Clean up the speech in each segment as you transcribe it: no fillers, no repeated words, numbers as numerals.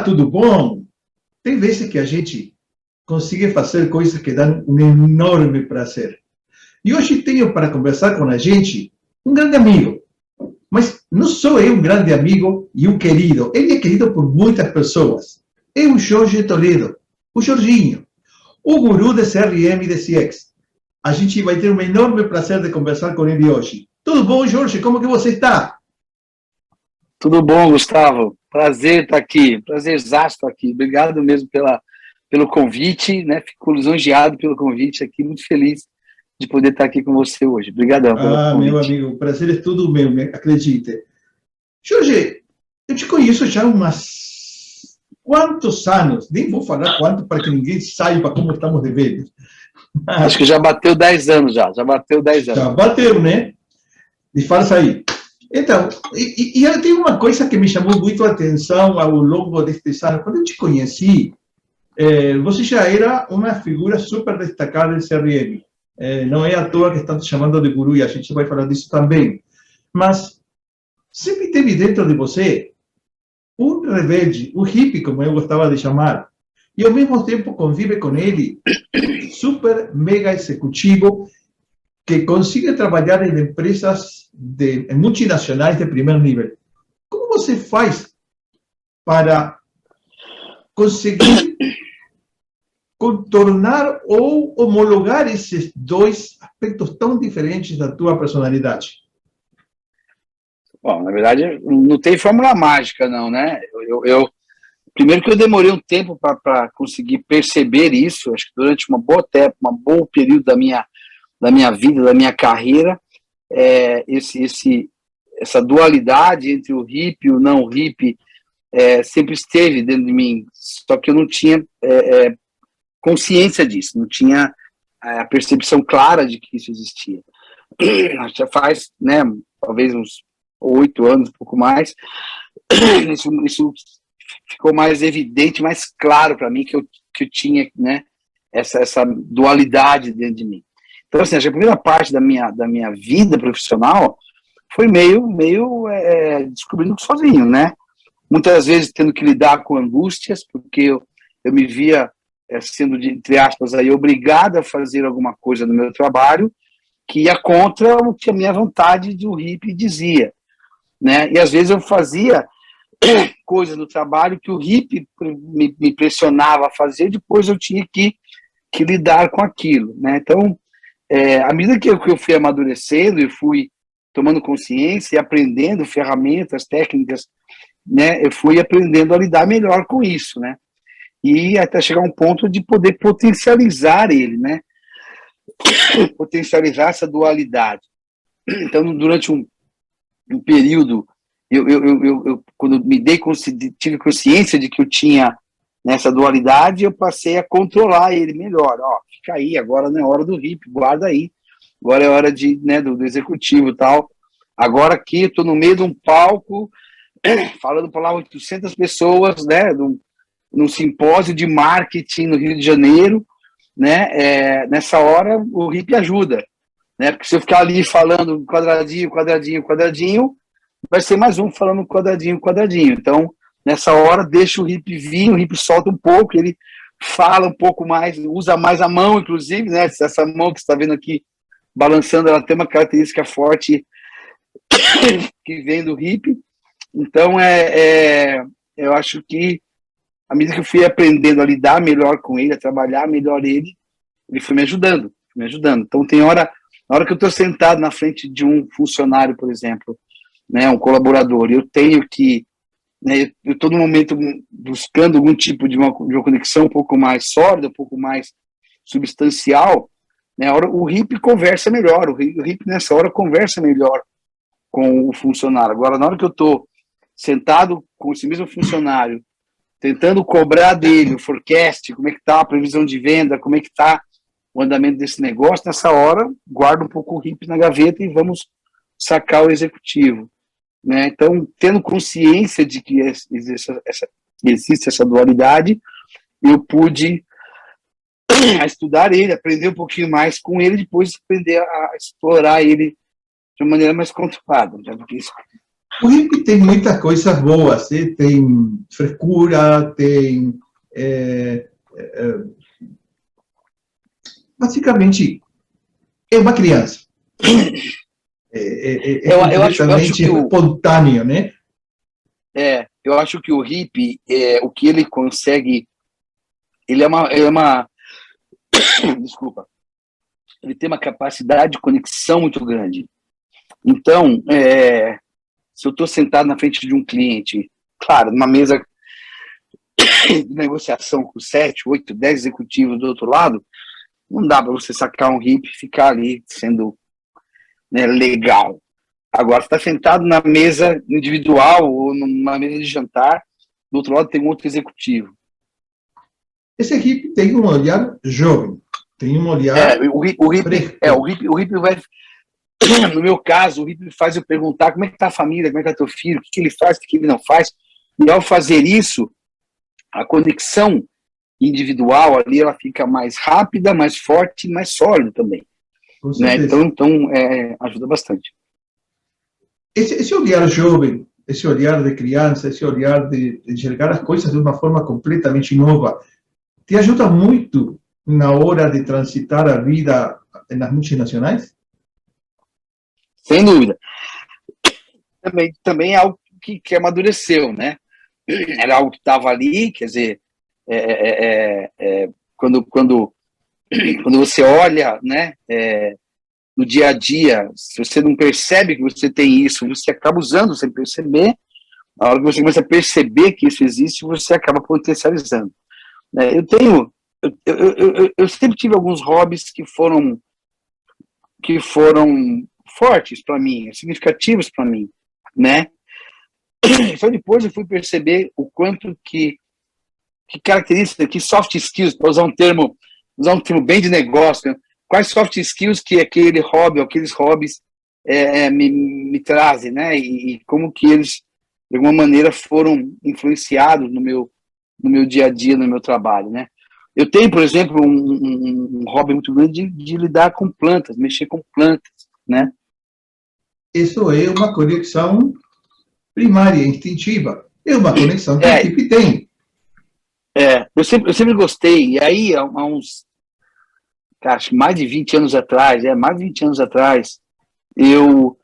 tudo bom? Tem vezes que a gente consegue fazer coisas que dão um enorme prazer. E hoje tenho para conversar com a gente um grande amigo. Mas não só é um grande amigo e um querido, ele é querido por muitas pessoas. É o Jorge Toledo, o Jorginho, o guru de CRM e de CX. A gente vai ter um enorme prazer de conversar com ele hoje. Tudo bom, Jorge? Como que você está? Tudo bom, Gustavo? Prazer estar aqui, prazerzaço estar aqui. Obrigado mesmo pelo convite, né? Fico lisonjeado pelo convite aqui, muito feliz de poder estar aqui com você hoje. Obrigadão pelo Meu convite. amigo, o prazer é todo meu, acredite. Jorge, eu te conheço já há umas quantos anos, nem vou falar quanto para que ninguém saiba como estamos de velhos. Acho que já bateu 10 anos já bateu 10 Já anos. bateu, né? Disfarça aí. Então, e tem uma coisa que me chamou muito a atenção ao longo destes anos. Quando eu te conheci, você já era uma figura super destacada em CRM. Não é à toa que estão te chamando de guru, e a gente vai falar disso também. Mas sempre teve dentro de você um rebelde, um hippie, como eu gostava de chamar, e ao mesmo tempo convive com ele, super mega executivo, que consigue trabalhar em empresas multinacionais de primeiro nível. Como você faz para conseguir contornar ou homologar esses dois aspectos tão diferentes da tua personalidade? Bom, na verdade, não tem fórmula mágica, não, né? Primeiro que eu demorei um tempo para conseguir perceber isso, acho que durante uma boa tempo, um bom período da minha vida, da minha carreira, essa dualidade entre o hippie e o não hippie sempre esteve dentro de mim, só que eu não tinha consciência disso, não tinha a percepção clara de que isso existia. Já faz, né, talvez uns 8 anos, um pouco mais, isso ficou mais evidente, mais claro para mim que eu tinha, né, essa dualidade dentro de mim. Então, assim, a primeira parte da minha vida profissional foi meio descobrindo sozinho, né? Muitas vezes tendo que lidar com angústias, porque eu me via sendo, entre aspas, aí, obrigado a fazer alguma coisa no meu trabalho que ia contra o que a minha vontade de um hippie dizia, né? E às vezes eu fazia coisas no trabalho que o hippie me pressionava a fazer, depois eu tinha que lidar com aquilo, né? Então, à medida que eu fui amadurecendo e fui tomando consciência e aprendendo ferramentas, técnicas, né, eu fui aprendendo a lidar melhor com isso, né? E até chegar a um ponto de poder potencializar ele, né? Potencializar essa dualidade. Então, durante um período, eu quando tive consciência de que eu tinha nessa dualidade, eu passei a controlar ele melhor. Ó, fica aí, agora não é hora do hippie, guarda aí. Agora é hora do executivo e tal. Agora aqui, estou no meio de um palco, falando para lá 800 pessoas, né, num simpósio de marketing no Rio de Janeiro, né, nessa hora o hippie ajuda, né, porque se eu ficar ali falando quadradinho, quadradinho, quadradinho, vai ser mais um falando quadradinho, quadradinho. Então, nessa hora, deixa o hippie vir, o hippie solta um pouco, ele fala um pouco mais, usa mais a mão, inclusive, né, essa mão que você está vendo aqui, balançando, ela tem uma característica forte que vem do hippie. Então, eu acho que, à medida que eu fui aprendendo a lidar melhor com ele, a trabalhar melhor ele foi me ajudando, Então, tem hora, na hora que eu estou sentado na frente de um funcionário, por exemplo, né, um colaborador, eu tenho que, né, eu estou no momento buscando algum tipo de uma conexão um pouco mais sólida, um pouco mais substancial, né, o hippie conversa melhor, o hippie nessa hora conversa melhor com o funcionário. Agora, na hora que eu estou sentado com esse mesmo funcionário, tentando cobrar dele o forecast, como é que está a previsão de venda, como é que está o andamento desse negócio, nessa hora, guardo um pouco o hippie na gaveta e vamos sacar o executivo, né? Então, tendo consciência de que existe essa dualidade, eu pude estudar ele, aprender um pouquinho mais com ele, depois aprender a explorar ele de uma maneira mais controlada, né? Porque isso O hippie tem muitas coisas boas, tem frescura, tem... basicamente, é uma criança. Eu acho completamente que espontâneo, né? Eu acho que o hippie, o que ele consegue, ele é uma desculpa, ele tem uma capacidade de conexão muito grande. Então, se eu estou sentado na frente de um cliente, claro, numa mesa de negociação com 7, 8, 10 executivos do outro lado, não dá para você sacar um hippie e ficar ali sendo, né, legal. Agora, você está sentado na mesa individual ou numa mesa de jantar, do outro lado tem um outro executivo. Esse hippie tem um olhar jovem, tem um olhar o hippie vai... No meu caso, o hippie faz eu perguntar como é que está a família, como é que está teu filho, o que ele faz, o que ele não faz. E ao fazer isso, a conexão individual ali, ela fica mais rápida, mais forte e mais sólida também. Né? Então ajuda bastante. Esse olhar jovem, esse olhar de criança, esse olhar de enxergar as coisas de uma forma completamente nova, te ajuda muito na hora de transitar a vida nas multinacionais? Sem dúvida. Também é algo que amadureceu, né? Era algo que estava ali, quer dizer, quando você olha, né, no dia a dia, se você não percebe que você tem isso, você acaba usando sem perceber. Na hora que você começa a perceber que isso existe, você acaba potencializando. Eu sempre tive alguns hobbies que foram fortes para mim, significativos para mim, né? Só depois eu fui perceber o quanto que característica, que soft skills, para usar um termo bem de negócio, né? Quais soft skills que aquele hobby, aqueles hobbies me trazem, né? E como que eles, de alguma maneira, foram influenciados no meu dia a dia, no meu trabalho, né? Eu tenho, por exemplo, um hobby muito grande de lidar com plantas, mexer com plantas, né? Isso é uma conexão primária, instintiva. É uma conexão que a equipe tem. Eu sempre gostei. E aí, há uns, acho, mais de 20 anos atrás, eu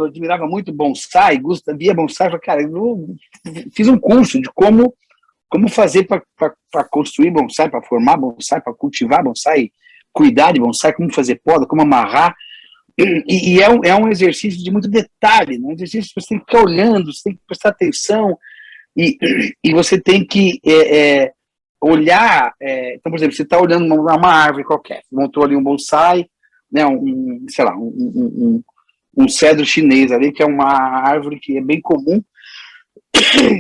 admirava muito bonsai, via bonsai, falei, cara, eu fiz um curso de como fazer para construir bonsai, para formar bonsai, para cultivar bonsai, cuidar de bonsai, como fazer poda, como amarrar. E é um exercício de muito detalhe, né? Um exercício que você tem que ficar olhando, você tem que prestar atenção, e você tem que olhar. Então, por exemplo, você está olhando uma árvore qualquer, montou ali um bonsai, né? Sei lá, um cedro chinês ali, que é uma árvore que é bem comum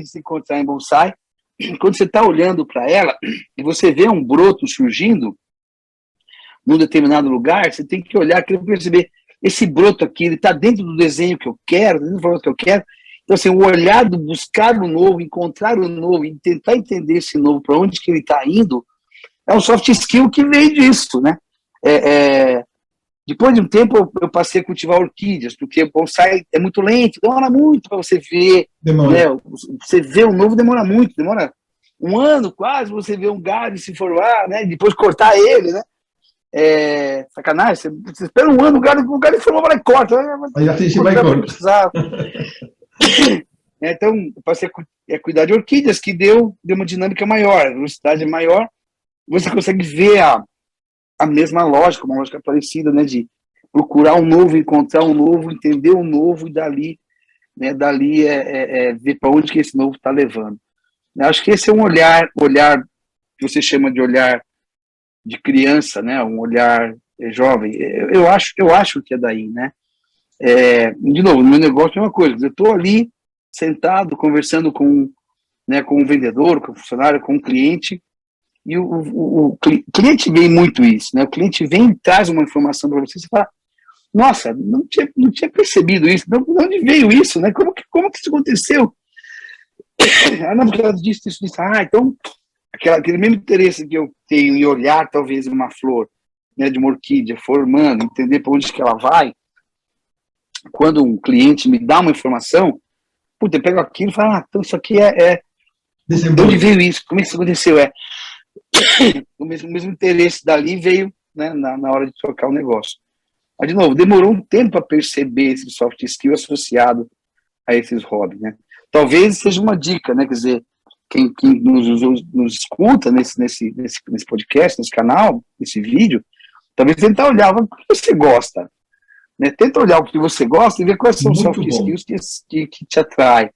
se encontrar em bonsai. Quando você está olhando para ela e você vê um broto surgindo num determinado lugar, você tem que olhar, querer perceber, esse broto aqui, ele está dentro do desenho que eu quero, dentro do formato que eu quero. Então, assim, o olhar do buscar o novo, encontrar o novo, e tentar entender esse novo, para onde que ele está indo, é um soft skill que vem disso, né? Depois de um tempo, eu passei a cultivar orquídeas, porque o bonsai é muito lento, demora muito para você ver. Né? Você vê o novo, demora muito, demora um ano quase, você vê um galho se formar, né? Depois cortar ele, né? Sacanagem, você espera um ano, o galho formou, vai lá e corta. Aí a gente vai cortar. Então, eu passei a cuidar de orquídeas, que deu uma dinâmica maior, a velocidade é maior, você consegue ver a mesma lógica, uma lógica parecida, né, de procurar um novo, encontrar um novo, entender um novo, e dali ver para onde que esse novo está levando. Eu acho que esse é um olhar que você chama de olhar de criança, né, um olhar jovem. Eu acho que é daí, né? De novo, no meu negócio é uma coisa, eu estou ali sentado, conversando com o vendedor, com o funcionário, com o cliente, e o cliente vê muito isso, né? O cliente vem e traz uma informação para você, você fala, nossa, não tinha percebido isso, de onde veio isso, né? Como que isso aconteceu? Não, por causa disso. Então, aquele mesmo interesse que eu tenho em olhar, talvez, uma flor, né, de uma orquídea formando, entender para onde que ela vai, quando um cliente me dá uma informação, puta, eu pego aquilo e falo, então isso aqui de onde veio isso? Como é que isso aconteceu? O mesmo interesse dali veio, né, na hora de trocar o negócio. Mas, de novo, demorou um tempo para perceber esse soft skill associado a esses hobbies, né? Talvez seja uma dica, né? Quer dizer, quem nos escuta nesse podcast, nesse canal, nesse vídeo, talvez tentar olhar o que você gosta, né? Tenta olhar o que você gosta e ver quais são os soft skills que te atraem.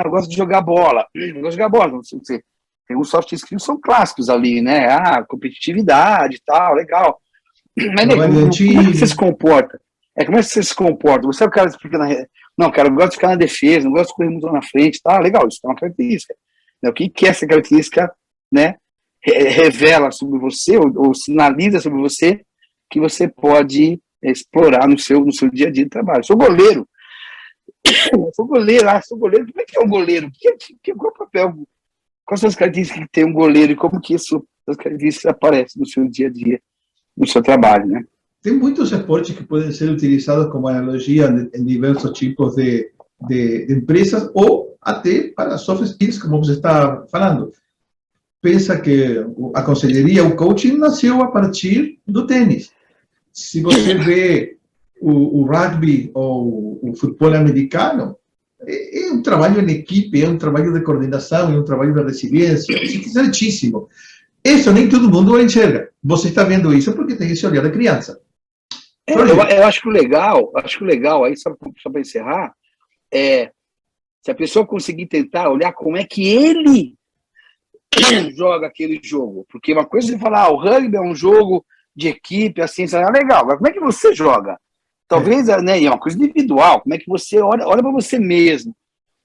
Eu gosto de jogar bola. Não sei se tem uns soft skills que são clássicos ali, né? Competitividade e tal, legal. Mas como é que você se comporta? Como é que você se comporta? Você é o cara que fica Não, cara, eu gosto de ficar na defesa, não gosto de correr muito na frente, tá? Legal, isso é uma característica. O que essa característica, né, revela sobre você ou sinaliza sobre você que você pode explorar no seu dia a dia de trabalho? Sou goleiro. Sou goleiro. Como é que é um goleiro? Qual o papel? Quais são as características que tem um goleiro e como que essas características aparecem no seu dia a dia, no seu trabalho, né? Tem muitos esportes que podem ser utilizados como analogia em diversos tipos de empresas ou até para soft skills, como você está falando. Pensa que a conselheria, o coaching, nasceu a partir do tênis. Se você vê o rugby ou o futebol americano, é um trabalho em equipe, é um trabalho de coordenação, é um trabalho de resiliência, é certíssimo. Isso nem todo mundo enxerga. Você está vendo isso porque tem esse olhar da criança. Eu acho que o legal, aí só para encerrar, se a pessoa conseguir tentar olhar como é que ele joga aquele jogo. Porque uma coisa é você falar, o rugby é um jogo de equipe, assim, legal. Mas como é que você joga? Talvez, né, é uma coisa individual. Como é que você olha para você mesmo?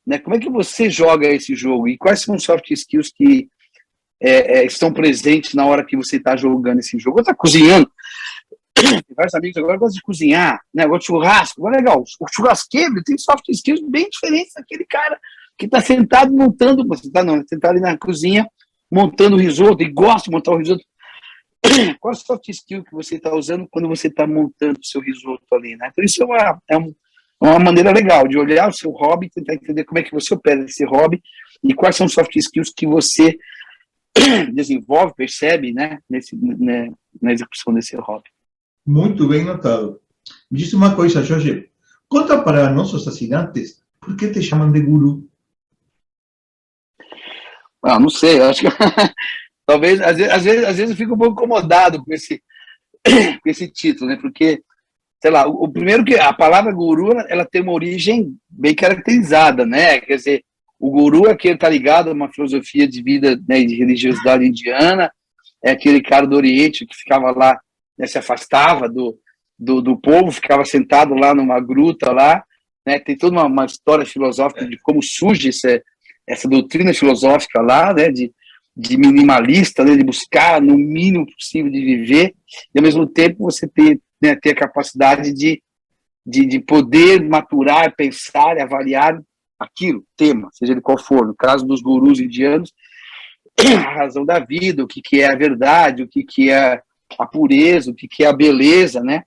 Né? Como é que você joga esse jogo? E quais são os soft skills que estão presentes na hora que você está jogando esse jogo? Ou está cozinhando? Tem vários amigos agora gostam de cozinhar, né? Gosta de churrasco. Legal. O churrasqueiro tem soft skills bem diferentes daquele cara que está sentado montando. Você está sentado ali na cozinha montando o risoto e gosta de montar o risoto. Qual é o soft skill que você está usando quando você está montando o seu risoto ali, né? Então, isso é uma maneira legal de olhar o seu hobby, tentar entender como é que você opera esse hobby e quais são os soft skills que você desenvolve, percebe, né, na execução desse hobby. Muito bem notado. Me diz uma coisa, Jorge. Conta para nossos assinantes por que te chamam de guru. Não sei, eu acho que talvez, às vezes eu fico um pouco incomodado com esse título, né? Porque, sei lá, o primeiro que a palavra guru, ela tem uma origem bem caracterizada, né? Quer dizer, o guru é aquele que está ligado a uma filosofia de vida, né, de religiosidade indiana, é aquele cara do Oriente que ficava lá, né, se afastava do povo, ficava sentado lá numa gruta lá, né? Tem toda uma história filosófica de como surge essa doutrina filosófica lá, né, de minimalista, né, de buscar no mínimo possível de viver, e ao mesmo tempo você ter a capacidade de poder maturar, pensar, avaliar aquilo, tema, seja ele qual for. No caso dos gurus indianos, a razão da vida, o que é a verdade, o que é a pureza, o que é a beleza, né?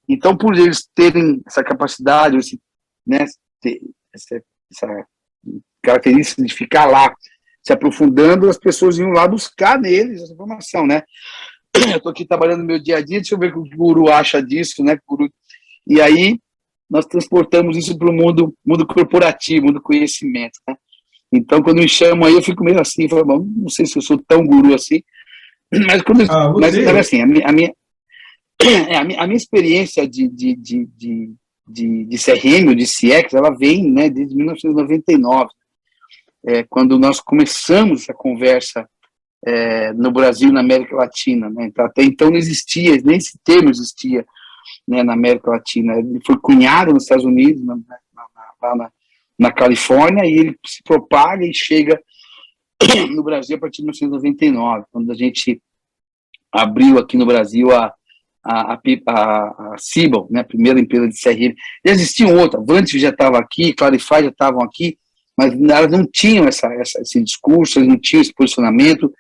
Então, por eles terem essa capacidade, essa característica de ficar lá se aprofundando, as pessoas iam lá buscar neles essa informação, né? Eu estou aqui trabalhando no meu dia a dia, deixa eu ver o que o guru acha disso, né? E aí nós transportamos isso para o mundo corporativo, mundo do conhecimento, né? Então, quando me chamam aí, eu fico meio assim, falo, bom, não sei se eu sou tão guru assim, mas assim, a minha experiência de CRM, ou de CX, ela vem, né, desde 1999, quando nós começamos essa conversa no Brasil, na América Latina, né? Até então não existia, nem esse termo existia, né, na América Latina. Ele foi cunhado nos Estados Unidos, na Califórnia, e ele se propaga e chega no Brasil a partir de 1999, quando a gente abriu aqui no Brasil a Cibel, né, a primeira empresa de CRM. Já existiam outras, Vantage já estava aqui, Clarify já estavam aqui, mas elas não tinham esse discurso, eles não tinham esse posicionamento.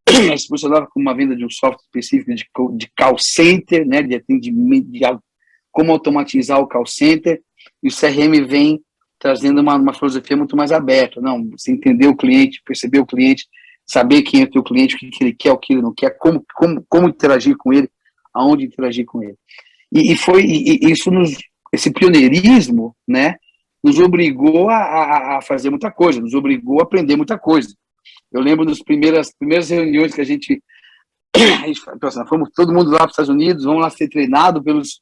Eles se posicionavam com uma venda de um software específico de call center, né, de atendimento, como automatizar o call center, e o CRM vem trazendo uma filosofia muito mais aberta. Não, você entender o cliente, perceber o cliente, saber quem é o teu cliente, o que ele quer, o que ele não quer, como interagir com ele, aonde interagir com ele. E isso esse pioneirismo, né, nos obrigou a fazer muita coisa, nos obrigou a aprender muita coisa. Eu lembro das primeiras reuniões que a gente fomos todo mundo lá para os Estados Unidos, vamos lá ser treinado pelos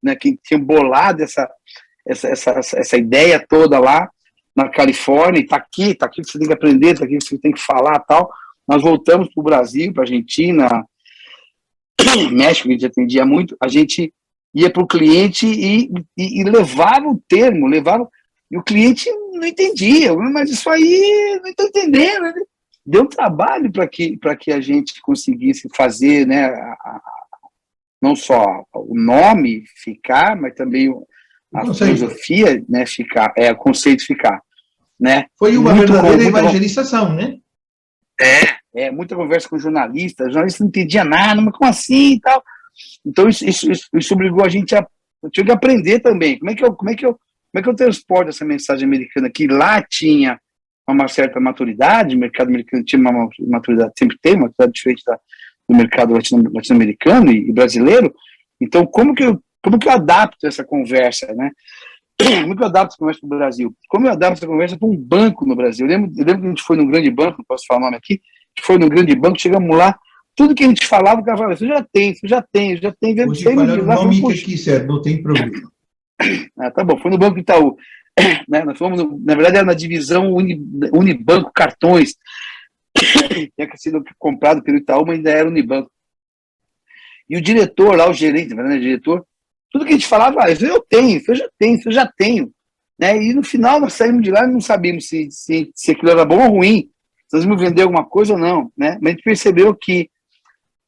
né, quem tinha bolado essa ideia toda lá na Califórnia, e está aqui que você tem que aprender, está aqui que você tem que falar, tal. Nós voltamos para o Brasil, para a Argentina, México, que a gente atendia muito, a gente ia para o cliente e levava o termo, e o cliente não entendia, mas isso aí não estou entendendo, né? Deu trabalho para que a gente conseguisse fazer, né, não só o nome ficar, mas também a filosofia, né, ficar, o conceito ficar, né? Foi uma verdadeira evangelização, né? Muita conversa com jornalistas, o jornalista não entendia nada, mas como assim e tal. Então isso obrigou a gente eu tinha que aprender também. Como é que eu transporto essa mensagem americana que lá tinha uma certa maturidade, o mercado americano tinha uma maturidade, sempre tem uma maturidade diferente do mercado latino-americano e brasileiro. Então, como que eu adapto essa conversa, né? Como que eu adapto essa conversa para o Brasil? Como eu adapto essa conversa para um banco no Brasil? Eu lembro que a gente foi num grande banco, não posso falar o nome aqui, que foi num grande banco, chegamos lá, tudo que a gente falava, o cara falava, você já tem. Pode falar o nome que quiser, não tem problema. Tá bom, foi no Banco Itaú. Né, nós fomos, na verdade, era na divisão Unibanco Cartões, tinha sido comprado pelo Itaú, mas ainda era Unibanco. E o diretor lá, o gerente, né, o diretor, tudo que a gente falava, isso eu já tenho. Né, e no final nós saímos de lá e não sabíamos se aquilo era bom ou ruim, se nós íamos vender alguma coisa ou não. Né, mas a gente percebeu que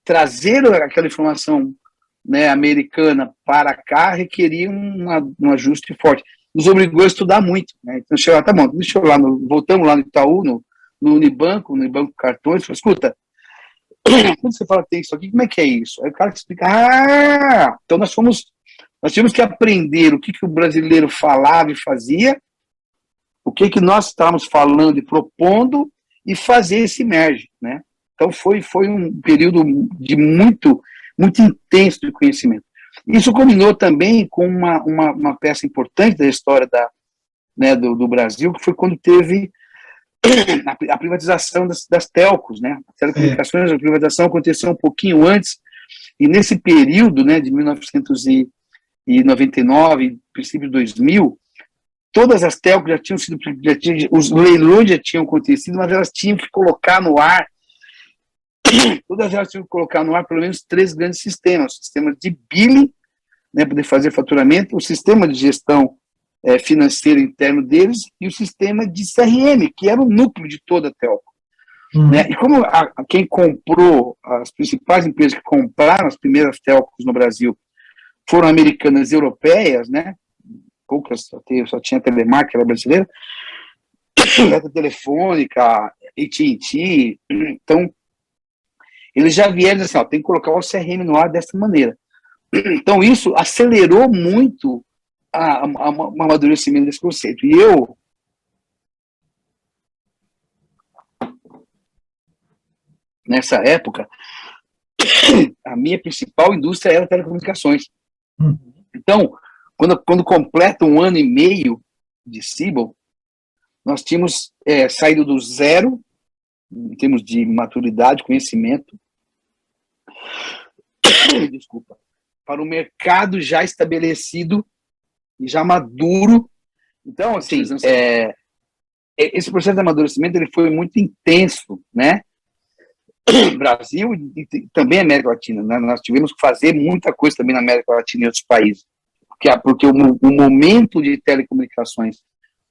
trazer aquela informação, né, americana para cá requeria um ajuste forte. Nos obrigou a estudar muito, né? Então, chegou lá, tá bom, deixa eu lá, voltamos lá no Itaú, no Unibanco Cartões, falei, escuta, quando você fala que tem isso aqui, como é que é isso? Aí o cara explica, então nós tínhamos que aprender o que o brasileiro falava e fazia, o que nós estávamos falando e propondo, e fazer esse merge, né? Então foi um período de muito intenso de conhecimento. Isso combinou também com uma peça importante da história do Brasil, que foi quando teve a privatização das telcos, né? As telecomunicações, a privatização aconteceu um pouquinho antes, e nesse período, né, de 1999, princípio de 2000, todas as telcos os leilões já tinham acontecido, mas elas tinham que colocar no ar, pelo menos 3 grandes sistemas: o sistema de billing, né, poder fazer faturamento, o sistema de gestão financeira interno deles e o sistema de CRM, que era o núcleo de toda a telco. Né? E como quem comprou, as principais empresas que compraram as primeiras telcos no Brasil foram americanas e europeias, né? Poucas, só tinha a Telemark, que era brasileira, a Telefônica, AT&T, então eles já vieram assim, tem que colocar o CRM no ar dessa maneira. Então isso acelerou muito o amadurecimento desse conceito. E eu, nessa época, a minha principal indústria era telecomunicações. Então, quando completa 1 ano e meio de Siebel, nós tínhamos saído do zero, em termos de maturidade, conhecimento, para o mercado já estabelecido e já maduro. Então, assim, esse processo de amadurecimento ele foi muito intenso, né? Brasil e também América Latina, né? Nós tivemos que fazer muita coisa também na América Latina e outros países, porque o momento de telecomunicações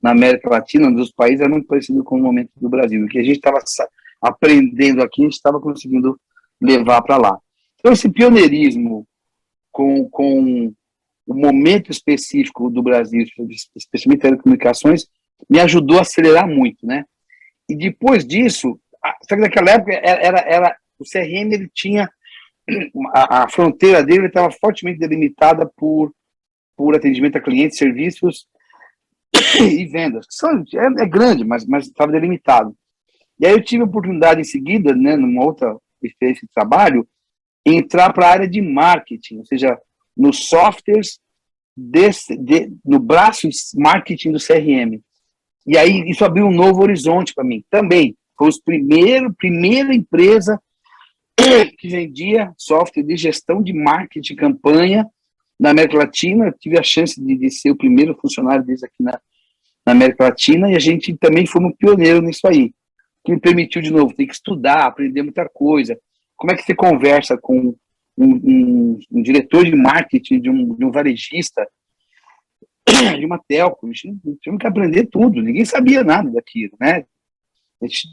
na América Latina, nos países, era muito parecido com o momento do Brasil. O que a gente estava aprendendo aqui, a gente estava conseguindo levar para lá. Então, esse pioneirismo com o momento específico do Brasil, especialmente telecomunicações, me ajudou a acelerar muito, né? E depois disso, só que naquela época o CRM ele tinha a fronteira dele estava fortemente delimitada por por atendimento a clientes, serviços e vendas. É grande, mas estava delimitado. E aí eu tive a oportunidade em seguida, né, numa outra experiência de trabalho, entrar para a área de marketing, ou seja, nos softwares, no braço marketing do CRM. E aí isso abriu um novo horizonte para mim. Também foi a primeira empresa que vendia software de gestão de marketing, campanha, na América Latina. Eu tive a chance de ser o primeiro funcionário deles aqui na América Latina, e a gente também foi um pioneiro nisso aí, que me permitiu, de novo, ter que estudar, aprender muita coisa. Como é que você conversa com um diretor de marketing de um varejista, de uma telco? Tivemos que aprender tudo, ninguém sabia nada daquilo, né?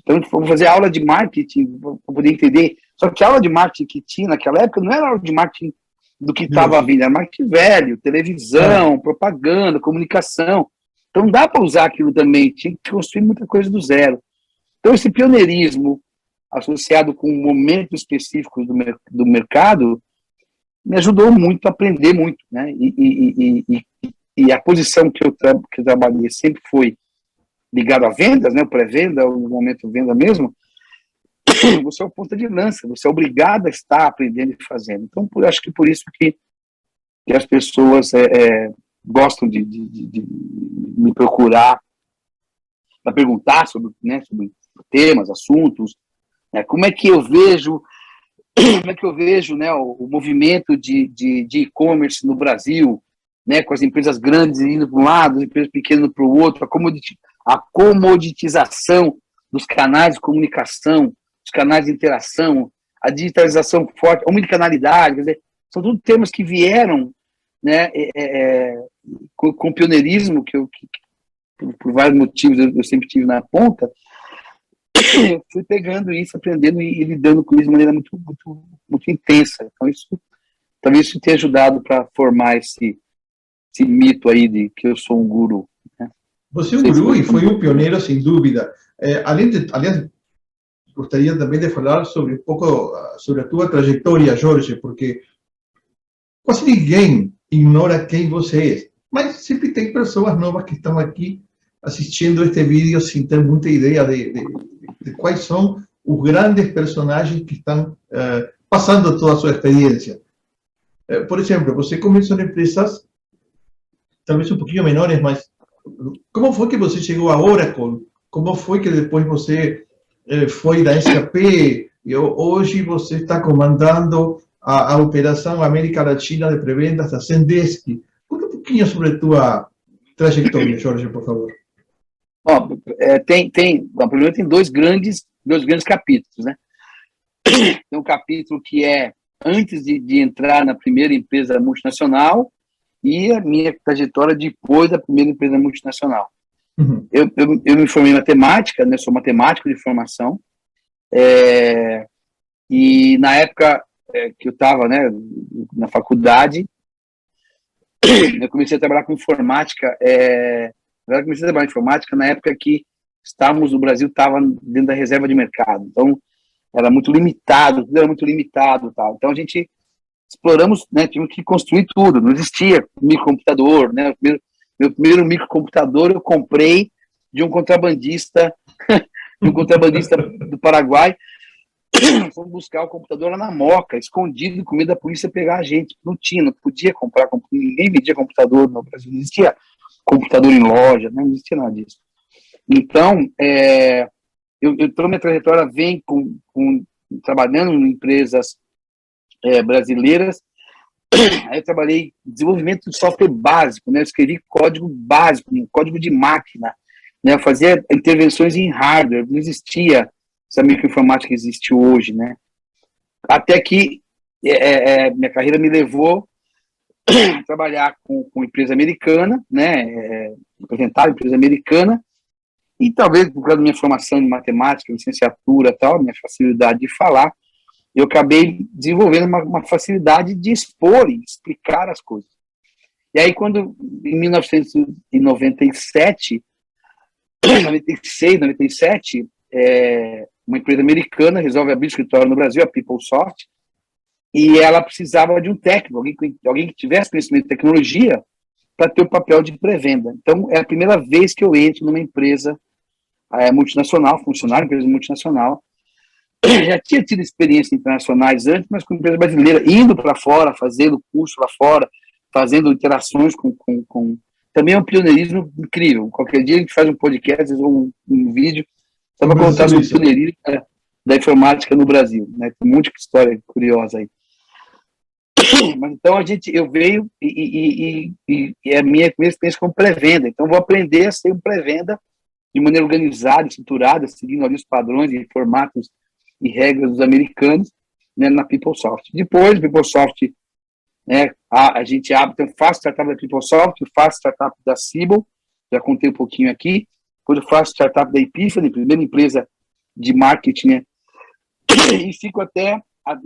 Então, fomos fazer aula de marketing para poder entender. Só que a aula de marketing que tinha naquela época não era aula de marketing do que estava vindo, era marketing velho, televisão, propaganda, comunicação. Então, dá para usar aquilo também, tinha que construir muita coisa do zero. Então, esse pioneirismo associado com momentos específicos do mercado me ajudou muito a aprender muito, né? E a posição que eu trabalhei sempre foi ligado a vendas, né? Pré-venda, ou no momento venda mesmo. Você é o ponta de lança, você é obrigado a estar aprendendo e fazendo. Então, acho que por isso que as pessoas gostam de me procurar para perguntar sobre, né, sobre temas, assuntos, né? Como é que eu vejo né, o movimento de e-commerce no Brasil, né, com as empresas grandes indo para um lado, as empresas pequenas para o outro, a comoditização dos canais de comunicação, dos canais de interação, a digitalização forte, a omnicanalidade, quer dizer, são tudo temas que vieram, né, com pioneirismo, que por vários motivos eu sempre tive na ponta. Eu fui pegando isso, aprendendo e lidando com isso de maneira muito, muito, muito intensa. Então, talvez isso tenha ajudado para formar esse mito aí de que eu sou um guru, né? Você é um guru e foi um pioneiro, sem dúvida. Aliás, gostaria também de falar sobre um pouco sobre a tua trajetória, Jorge, porque quase ninguém ignora quem você é, mas sempre tem pessoas novas que estão aqui assistindo este vídeo sem ter muita ideia de quais são os grandes personagens que estão passando toda a sua experiência. Por exemplo, você começou em empresas talvez um pouquinho menores, mas como foi que você chegou a Oracle? Como foi que depois você foi da SAP e hoje você está comandando a operação América Latina de pré-vendas da Zendesk? Conta um pouquinho sobre a tua trajetória, Jorge, por favor. Primeiro tem dois grandes capítulos, né? Tem um capítulo que é antes de entrar na primeira empresa multinacional e a minha trajetória depois da primeira empresa multinacional. Uhum. Eu me formei em matemática, né? Sou matemático de formação, e na época que eu estava, né, na faculdade, eu comecei a trabalhar com informática. Eu comecei a trabalhar em informática na época que o Brasil estava dentro da reserva de mercado, então era muito limitado, tudo era muito limitado, tal. Então a gente exploramos, né, tivemos que construir tudo, não existia microcomputador, né? Meu primeiro microcomputador eu comprei de um contrabandista, do Paraguai. Fomos buscar o computador lá na Moca, escondido, com medo da polícia pegar a gente. Não podia comprar, ninguém vendia computador no Brasil, não existia computador em loja, não existia nada disso. Então, toda a minha trajetória vem trabalhando em empresas brasileiras. Aí eu trabalhei em desenvolvimento de software básico, né? Eu escrevi código básico, código de máquina, né? Eu fazia intervenções em hardware, não existia essa microinformática que existe hoje, né? Até que minha carreira me levou a trabalhar com empresa americana, né? Representar a empresa americana, e talvez por causa da minha formação de matemática, licenciatura, tal, minha facilidade de falar, eu acabei desenvolvendo uma facilidade de expor e explicar as coisas. E aí, quando, em 1997, 96, 97, uma empresa americana resolve abrir escritório no Brasil, a PeopleSoft, e ela precisava de um técnico, alguém que tivesse conhecimento de tecnologia para ter o papel de pré-venda. Então, é a primeira vez que eu entro numa empresa multinacional, funcionário, empresa multinacional. Já tinha tido experiências internacionais antes, mas com empresa brasileira, indo para fora, fazendo curso lá fora, fazendo interações com... Também é um pioneirismo incrível. Qualquer dia a gente faz um podcast ou um vídeo só para contar sobre o pioneirismo da informática no Brasil. Né? Tem um monte de história curiosa aí. Mas então eu venho e a minha experiência como pré-venda. Então vou aprender a ser um pré-venda de maneira organizada, estruturada, seguindo ali os padrões e formatos e regras dos americanos, né, na PeopleSoft. Depois, PeopleSoft, né, a gente abre, então faço startup da PeopleSoft, faço startup da Siebel, já contei um pouquinho aqui, depois eu faço startup da Epiphany, primeira empresa de marketing, né, e fico até a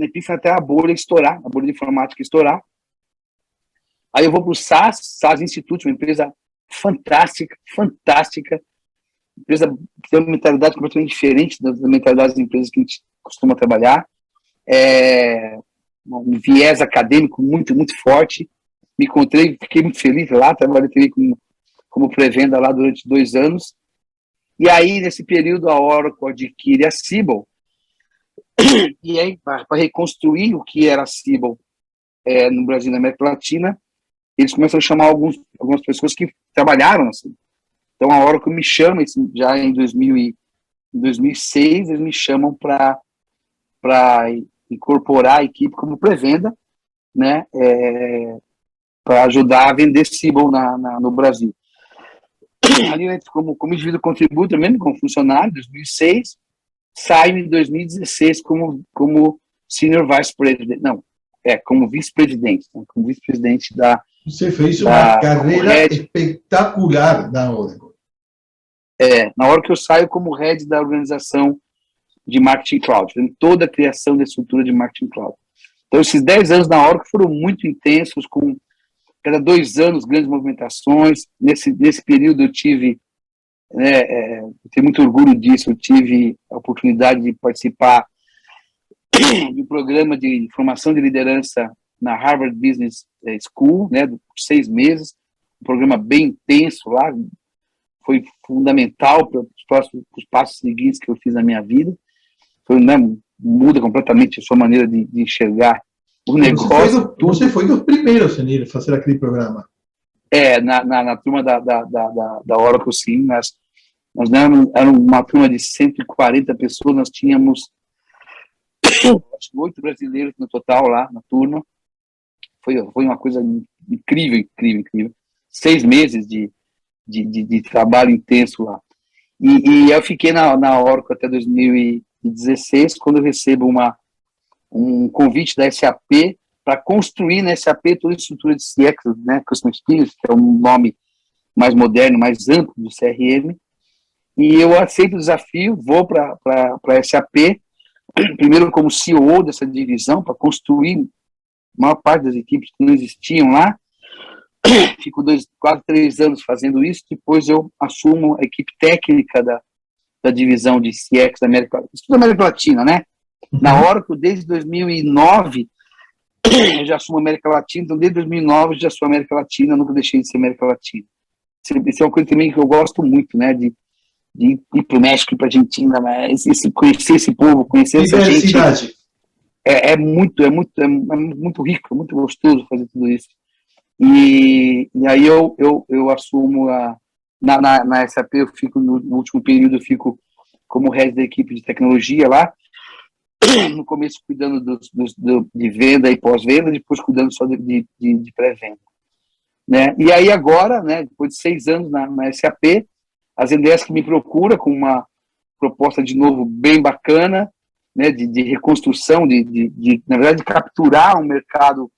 bolha estourar, a bolha de informática estourar. Aí eu vou para o SAS Institute, uma empresa fantástica, empresa que tem uma mentalidade completamente diferente da mentalidade das empresas que a gente costuma trabalhar, um viés acadêmico muito, muito forte. Me encontrei, fiquei muito feliz lá, trabalhei também como pré-venda lá durante 2 anos. E aí, nesse período, a Oracle adquire a Siebel, e aí, para reconstruir o que era a Siebel no Brasil e na América Latina, eles começam a chamar algumas pessoas que trabalharam assim. Então, a Oracle me chama, já em 2006, eles me chamam para incorporar a equipe como pré-venda, né, para ajudar a vender Siebel no Brasil. Ali, né, como indivíduo contributo mesmo, como funcionário, em 2006, saio em 2016 como Senior Vice President, como vice-presidente, né, como vice-presidente da... Você fez uma carreira espetacular na Oracle. Na hora que eu saio como head da organização de Marketing Cloud, fazendo toda a criação da estrutura de Marketing Cloud. Então, esses 10 anos na Oracle foram muito intensos, com cada 2 anos grandes movimentações. Nesse período eu tive, eu tenho muito orgulho disso, eu tive a oportunidade de participar de um programa de formação de liderança na Harvard Business School, né, por 6 meses, um programa bem intenso lá, foi fundamental para os passos seguintes que eu fiz na minha vida. Foi, né, muda completamente a sua maneira de enxergar o negócio. Você foi dos primeiros a fazer aquele programa. Na turma da Oracle, sim. Nós era uma turma de 140 pessoas, nós tínhamos 8 brasileiros no total lá na turma. Foi uma coisa incrível. 6 meses de trabalho intenso lá. E eu fiquei na Oracle até 2016, quando eu recebo um convite da SAP para construir na SAP toda a estrutura de CX, né, Customer Experience, que é um nome mais moderno, mais amplo do CRM, e eu aceito o desafio, vou para a SAP, primeiro como CEO dessa divisão, para construir a maior parte das equipes que não existiam lá. Fico quase 3 anos fazendo isso, depois eu assumo a equipe técnica da divisão de CX da América Latina, né? Na Oracle, desde 2009, eu já assumo a América Latina, então desde 2009 eu já sou América Latina, nunca deixei de ser América Latina. Isso é uma coisa também que eu gosto muito, né? De ir para o México, para a Argentina, mas conhecer esse povo, conhecer essa gente. É muito rico, é muito gostoso fazer tudo isso. E aí eu assumo na SAP, eu fico no último período, eu fico como head da equipe de tecnologia lá, no começo cuidando de venda e pós-venda, depois cuidando só de pré-venda, né? E aí agora, né, depois de 6 anos na SAP, a Zendesk me procura com uma proposta de novo bem bacana, né, de reconstrução, na verdade, de capturar um mercado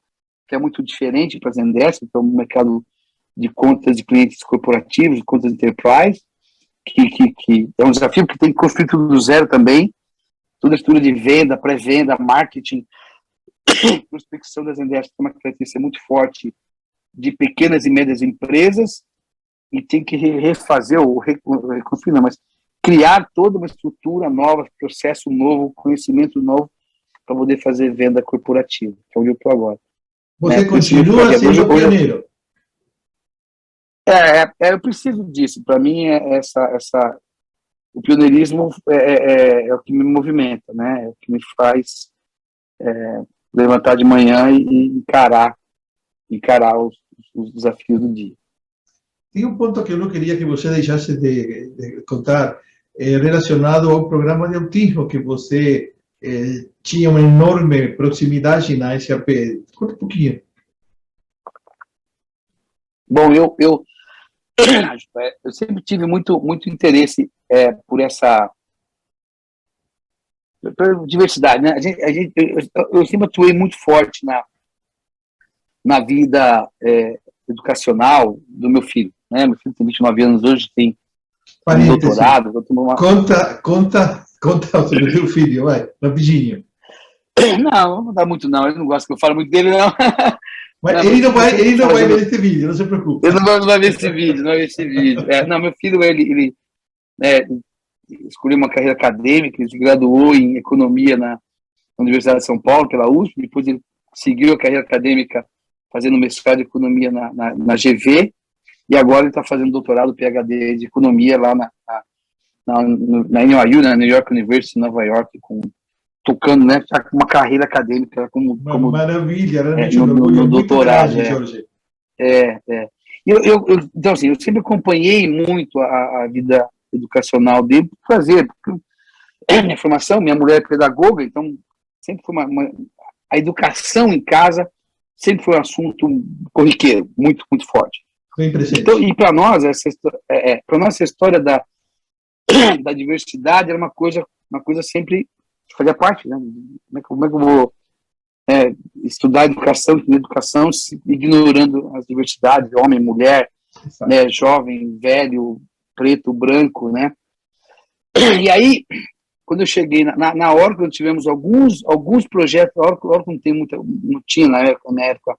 que é muito diferente para a Zendesk, que é um mercado de contas de clientes corporativos, de contas enterprise, que é um desafio que tem que construir tudo do zero também, toda a estrutura de venda, pré-venda, marketing, prospecção da Zendesk tem uma característica muito forte de pequenas e médias empresas, e tem que refazer, ou reconstruir, não, mas criar toda uma estrutura nova, processo novo, conhecimento novo, para poder fazer venda corporativa, que é onde eu estou agora. Você continua sendo pioneiro. Eu preciso disso. Para mim, o pioneirismo é o que me movimenta, né? É o que me faz levantar de manhã e encarar os desafios do dia. Tem um ponto que eu não queria que você deixasse de contar, relacionado ao programa de autismo, que você tinha uma enorme proximidade na SAP. Conta um pouquinho. Bom, eu sempre tive muito interesse por essa diversidade, né? Eu sempre atuei muito forte na vida educacional do meu filho, né? Meu filho tem 29 anos hoje, tem um doutorado. Conta sobre o teu filho, vai, rapidinho. Não dá muito não, ele não gosta que eu fale muito dele, não. Mas ele não vai ver esse vídeo, não se preocupe. Ele não vai ver esse vídeo, Não, meu filho, ele escolheu uma carreira acadêmica, ele se graduou em economia na Universidade de São Paulo, pela USP, depois ele seguiu a carreira acadêmica fazendo mestrado de economia na GV, e agora ele está fazendo doutorado, PhD de economia lá na NYU, na New York University, Nova York, tocando, né, uma carreira acadêmica como maravilha, realmente no doutorado. Então, assim, eu sempre acompanhei muito a vida educacional dele, por prazer, porque minha formação, minha mulher é pedagoga, então sempre foi a educação em casa sempre foi um assunto corriqueiro, muito forte. Então, e para nós, essa história da diversidade era uma coisa sempre que fazia parte, né? Como é que eu vou estudar educação ignorando as diversidades, homem, mulher, né, jovem, velho, preto, branco, né? E aí, quando eu cheguei na Oracle, tivemos alguns projetos. A Oracle não tinha na época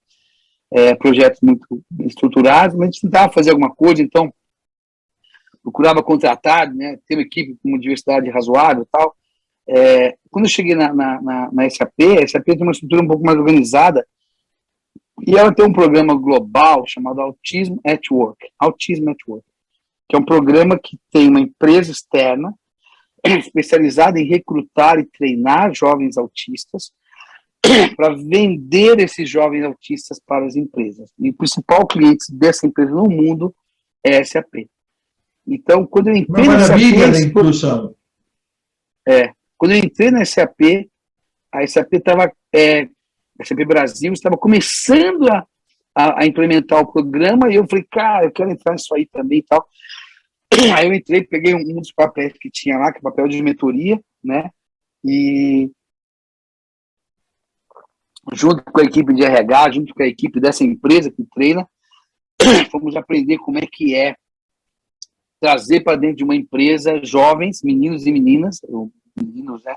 projetos muito estruturados, mas a gente tentava fazer alguma coisa, então procurava contratar, né, ter uma equipe com uma diversidade razoável e tal. Quando eu cheguei na SAP, a SAP tem uma estrutura um pouco mais organizada, e ela tem um programa global chamado Autism at Work, que é um programa que tem uma empresa externa especializada em recrutar e treinar jovens autistas para vender esses jovens autistas para as empresas. E o principal cliente dessa empresa no mundo é a SAP. Então, quando eu entrei na SAP... da inclusão. Quando eu entrei na SAP, a SAP a SAP Brasil estava começando a implementar o programa, e eu falei, cara, eu quero entrar nisso aí também e tal. Aí eu entrei, peguei um dos papéis que tinha lá, que é o papel de mentoria, né? E junto com a equipe de RH, junto com a equipe dessa empresa que treina, fomos aprender como é que trazer para dentro de uma empresa jovens, meninos e meninas, né?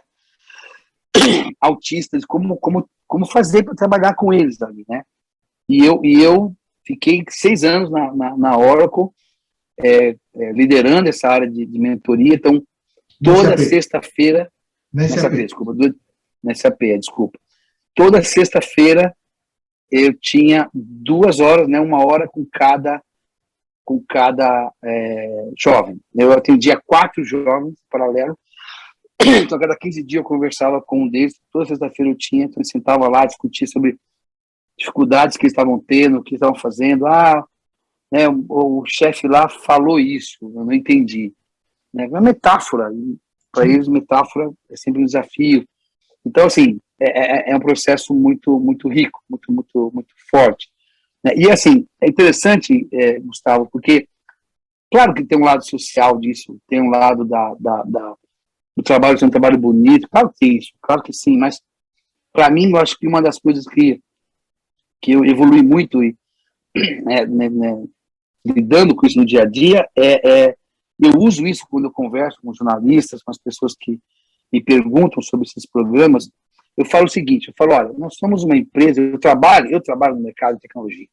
Autistas, como fazer para trabalhar com eles ali, né? E eu fiquei 6 anos na Oracle, liderando essa área de mentoria. Então, toda sexta-feira, toda sexta-feira eu tinha 2 horas, né, 1 hora com cada jovem. Eu atendia 4 jovens paralelos, então a cada 15 dias eu conversava com um deles, toda sexta-feira eu tinha, então eu sentava lá, discutia sobre dificuldades que eles estavam tendo, o que estavam fazendo. Né, o chefe lá falou isso, eu não entendi. É uma metáfora, para eles metáfora é sempre um desafio. Então, assim, é um processo muito rico, muito forte. E, assim, é interessante, Gustavo, porque, claro que tem um lado social disso, tem um lado do trabalho, ser um trabalho bonito, claro que tem isso, claro que sim, mas, para mim, eu acho que uma das coisas que eu evolui muito lidando com isso no dia a dia, eu uso isso quando eu converso com jornalistas, com as pessoas que me perguntam sobre esses programas. Eu falo o seguinte, olha, nós somos uma empresa, eu trabalho no mercado de tecnologia,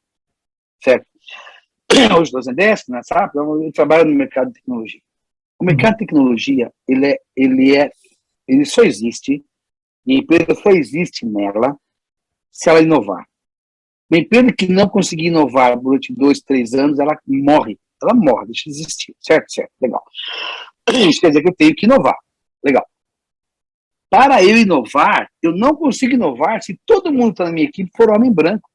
certo? Hoje estou Zendesk, né, sabe? Eu trabalho no mercado de tecnologia. O mercado de tecnologia, ele só existe, e a empresa só existe nela se ela inovar. Uma empresa que não conseguir inovar durante 2, 3 anos, ela morre. Ela morre, deixa de existir. Certo, certo, legal. Isso quer dizer que eu tenho que inovar. Legal. Para eu inovar, eu não consigo inovar se todo mundo está na minha equipe for homem branco.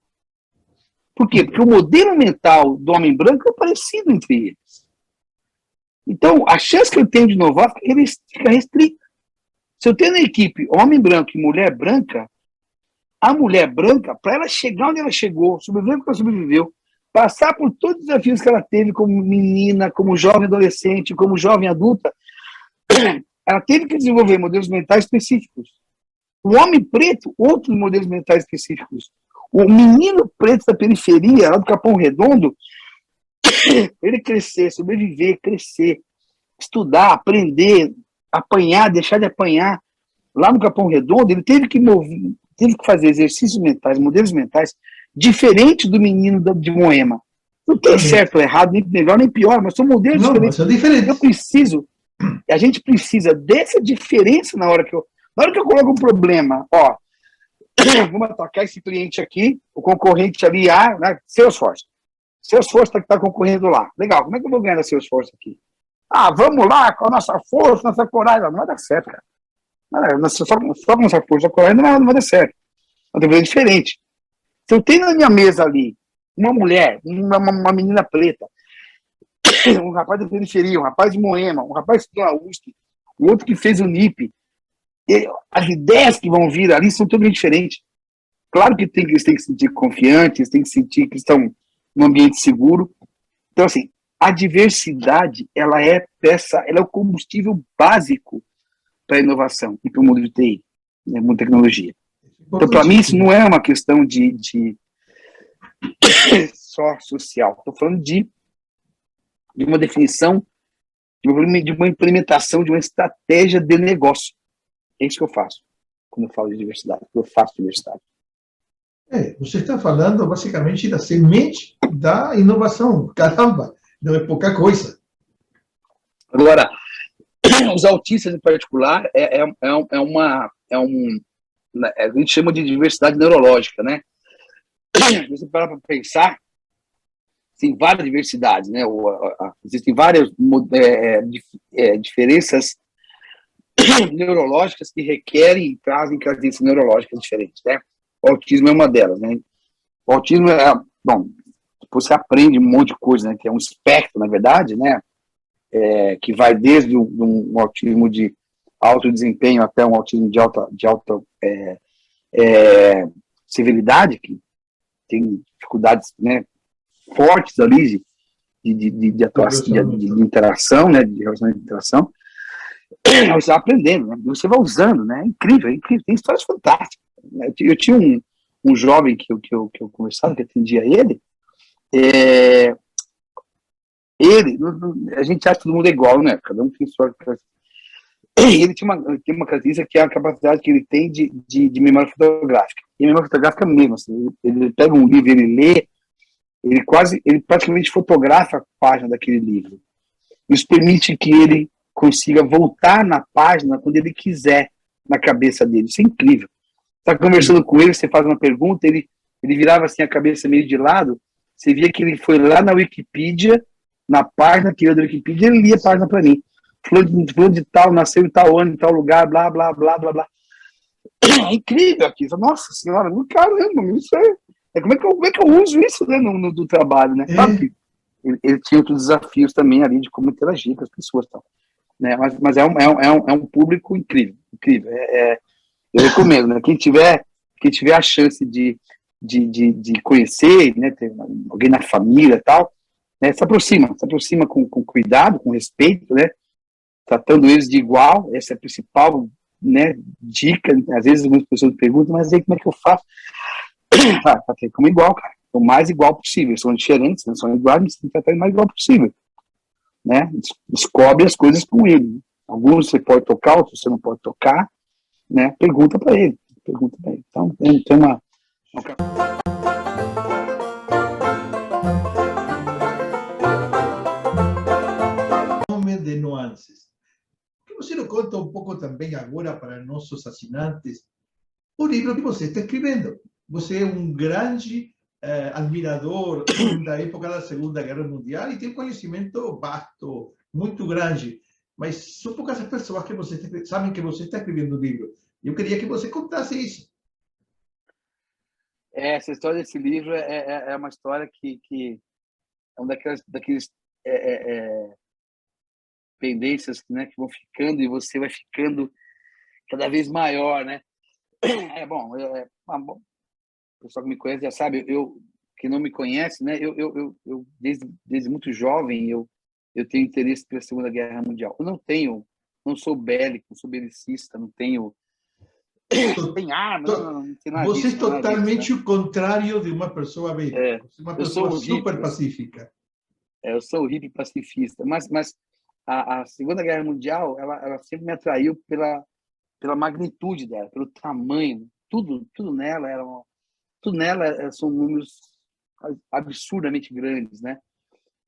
Por quê? Porque o modelo mental do homem branco é parecido entre eles. Então, a chance que eu tenho de inovar fica restrita. Se eu tenho na equipe homem branco e mulher branca, a mulher branca, para ela chegar onde ela chegou, sobreviver o que ela sobreviveu, passar por todos os desafios que ela teve como menina, como jovem adolescente, como jovem adulta, ela teve que desenvolver modelos mentais específicos. O homem preto, outros modelos mentais específicos. O menino preto da periferia, lá do Capão Redondo, ele crescer, sobreviver, crescer, estudar, aprender, apanhar, deixar de apanhar. Lá no Capão Redondo, ele teve que fazer exercícios mentais, modelos mentais, diferentes do menino de Moema. Não tem certo ou errado, nem melhor nem pior, mas são modelos diferentes. São diferentes. A gente precisa dessa diferença na hora que eu coloco um problema, ó, vamos atacar esse cliente aqui, o concorrente ali, né, Salesforce. Salesforce está concorrendo lá. Legal, como é que eu vou ganhar da Salesforce aqui? Vamos lá com a nossa força, nossa coragem. Não vai dar certo, cara. Só com a nossa força, a coragem não vai dar certo. É uma coisa diferente. Se eu tenho na minha mesa ali uma mulher, uma menina preta, um rapaz da periferia, um rapaz de Moema, um rapaz que estudou na USP, o outro que fez o NIP, as ideias que vão vir ali são totalmente diferentes. Claro que eles têm que se sentir confiantes, têm que sentir que estão num ambiente seguro. Então, assim, a diversidade, ela é o combustível básico para a inovação e para o mundo de TI, né, mundo de tecnologia. Então, para mim, isso não é uma questão de só social. Estou falando de uma definição, de uma implementação de uma estratégia de negócio. É isso que eu faço quando eu falo de diversidade. Eu faço diversidade. Você está falando, basicamente, da semente da inovação. Caramba, não é pouca coisa. Agora, os autistas, em particular, a gente chama de diversidade neurológica, né? Você para pensar, tem várias diversidades, né? Existem várias diferenças neurológicas que requerem e trazem características neurológicas diferentes, né? O autismo é uma delas, né? O autismo você aprende um monte de coisa, né? Que é um espectro, na verdade, né? Que vai desde um autismo de alto desempenho até um autismo de alta severidade, que tem dificuldades, né, fortes ali de atuação, de interação, né? De relacionamento de interação. Você vai aprendendo, né? Você vai usando, né? É incrível, tem histórias fantásticas. Eu tinha um jovem que eu conversava, que atendia ele, a gente acha que todo mundo é igual, né? Cada um tem sua. Ele tem uma característica que é a capacidade que ele tem de memória fotográfica. E memória fotográfica mesmo, assim, ele pega um livro, ele lê, ele praticamente fotografa a página daquele livro. Isso permite que ele consiga voltar na página quando ele quiser, na cabeça dele. Isso é incrível. Você está conversando com ele, você faz uma pergunta, ele virava assim a cabeça meio de lado, você via que ele foi lá na Wikipedia, na página que eu da Wikipedia, ele lia a página para mim. Fulano de tal, nasceu em tal ano, em tal lugar, blá, blá, blá, blá, blá. É incrível aqui. Nossa senhora, caramba, isso como é que eu uso isso, né, no trabalho, né? Claro que ele tinha outros desafios também ali de como interagir com as pessoas, tal, né? Mas é um público incrível, incrível. Eu recomendo, né? Quem tiver a chance de conhecer, né, ter alguém na família e tal, né, se aproxima com cuidado, com respeito, né, tratando eles de igual. Essa é a principal, né, dica. Às vezes algumas pessoas perguntam, mas aí como é que eu faço? Tratar como igual, cara, o mais igual possível. São diferentes, não são iguais, mas tem que tratar o mais igual possível, né? Descobre as coisas com ele. Alguns você pode tocar, outros você não pode tocar, né? Pergunta para ele. Então, tem uma de nuances. Por que você não conta um pouco também agora para nossos assinantes o livro que você está escrevendo? Você é um grande admirador da época da Segunda Guerra Mundial e tem um conhecimento vasto, muito grande. Mas são poucas as pessoas que você sabem que você está escrevendo um livro. Eu queria que você contasse isso. Essa história desse livro é uma história que é um daqueles é, é, pendências, né, que vão ficando e você vai ficando cada vez maior, né? O pessoal que me conhece já sabe, que não me conhece, né? Eu desde muito jovem eu tenho interesse pela Segunda Guerra Mundial. Não sou bélico, não sou belicista, não tenho tem arma, não tem nada Você é disso, nada disso, né? totalmente o contrário de uma pessoa bélica. Você é uma Eu pessoa sou o hippie, super pacífica. eu sou o hippie pacifista, mas a Segunda Guerra Mundial, ela sempre me atraiu pela magnitude dela, pelo tamanho, tudo nela são números absurdamente grandes, né?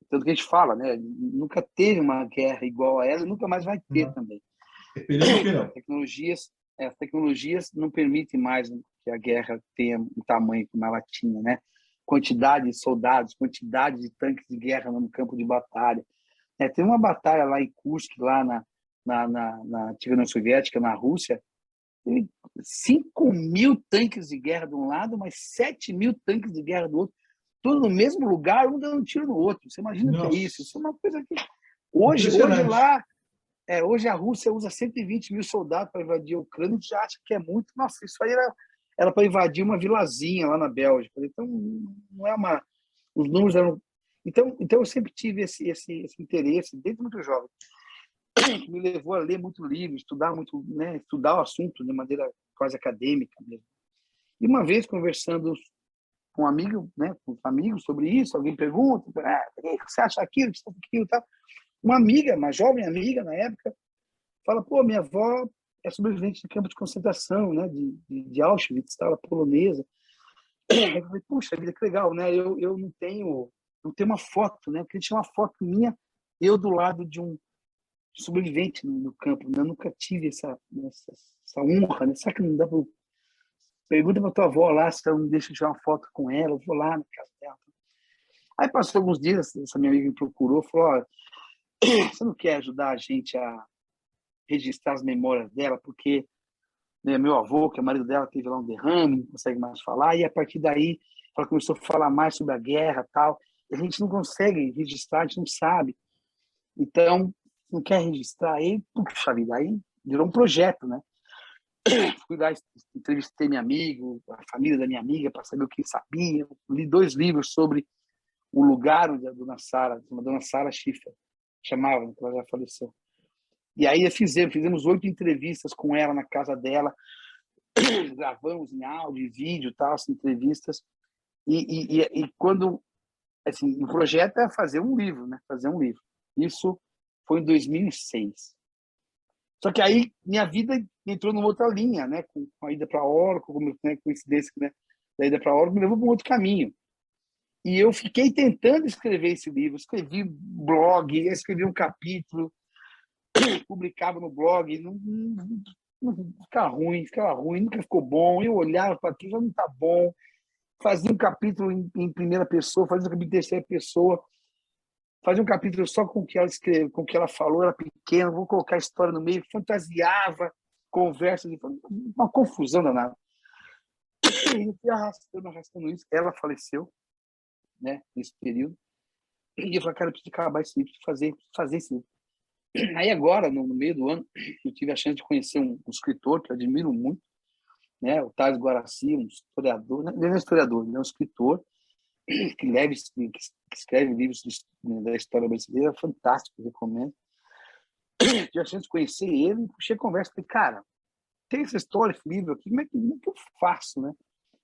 Tanto que a gente fala, né? Nunca teve uma guerra igual a ela e nunca mais vai ter Não, também. esperemos que não. As tecnologias não permitem mais que a guerra tenha um tamanho como ela tinha, né? Quantidade de soldados, quantidade de tanques de guerra no campo de batalha. Tem uma batalha lá em Kursk, lá na antiga União Soviética, na Rússia, 5.000 tanques de guerra de um lado, mas 7.000 tanques de guerra do outro, tudo no mesmo lugar, um dando um tiro no outro. Você imagina o que é isso? Isso é uma coisa que hoje a Rússia usa 120.000 soldados para invadir a Ucrânia, e já acha que é muito. Nossa, isso aí era para invadir uma vilazinha lá na Bélgica. Então, não é uma. Os números eram. Então eu sempre tive esse interesse, desde muito jovem, que me levou a ler muito livro, estudar muito, né, estudar o assunto de maneira quase acadêmica mesmo. E uma vez conversando com um amigo, né, com amigos sobre isso, alguém pergunta, o que você acha aquilo, aquilo, tal. Uma amiga, uma jovem amiga na época, fala, pô, minha avó é sobrevivente de campo de concentração, né, de Auschwitz, tal, polonesa. Eu falei, puxa vida, que legal, né? Eu não tenho uma foto, né? Porque tinha uma foto minha, eu do lado de um sobrevivente no campo, né? Eu nunca tive essa honra, né? Será que não dá para... Pergunta para tua avó lá se ela não deixa eu tirar uma foto com ela, eu vou lá na casa dela. Aí passou alguns dias, essa minha amiga me procurou, falou, olha, você não quer ajudar a gente a registrar as memórias dela, porque, né, meu avô, que é o marido dela, teve lá um derrame, não consegue mais falar, e a partir daí ela começou a falar mais sobre a guerra e tal, e a gente não consegue registrar, a gente não sabe. Então, não quer registrar, aí, puxa vida, aí virou um projeto, né? Fui lá, entrevistei meu amigo, a família da minha amiga, para saber o que sabia, li 2 livros sobre o lugar onde a dona Sara Schiffer, chamava, ela já faleceu. E aí fizemos 8 entrevistas com ela na casa dela, gravamos em áudio e vídeo, tal, as entrevistas. E quando, assim, o projeto é fazer um livro, né? Fazer um livro. Isso foi em 2006. Só que aí minha vida entrou numa outra linha, né? Com a ida para a Oracle, né? Coincidência, né? Da ida para a Oracle me levou para um outro caminho. E eu fiquei tentando escrever esse livro. Escrevi blog, escrevi um capítulo, publicava no blog, não ficava ruim, nunca ficou bom. Eu olhava para aquilo, já não está bom. Fazia um capítulo em primeira pessoa, fazia um capítulo em terceira pessoa, fazia um capítulo só com o que ela escreveu, com o que ela falou, era pequena, vou colocar a história no meio, fantasiava, conversas, uma confusão danada. E eu fui arrastando isso. Ela faleceu, né, nesse período. E eu falei, cara, eu preciso acabar esse livro, preciso fazer esse livro. Aí agora, no meio do ano, eu tive a chance de conhecer um escritor que eu admiro muito, né, o Thales Guaraci, um historiador, ele não é historiador, ele é um escritor que escreve livros da história brasileira, fantástico, recomendo. Tive a chance de conhecer ele e puxei a conversa, falei, cara, tem essa história, esse livro aqui, como é que eu faço, né?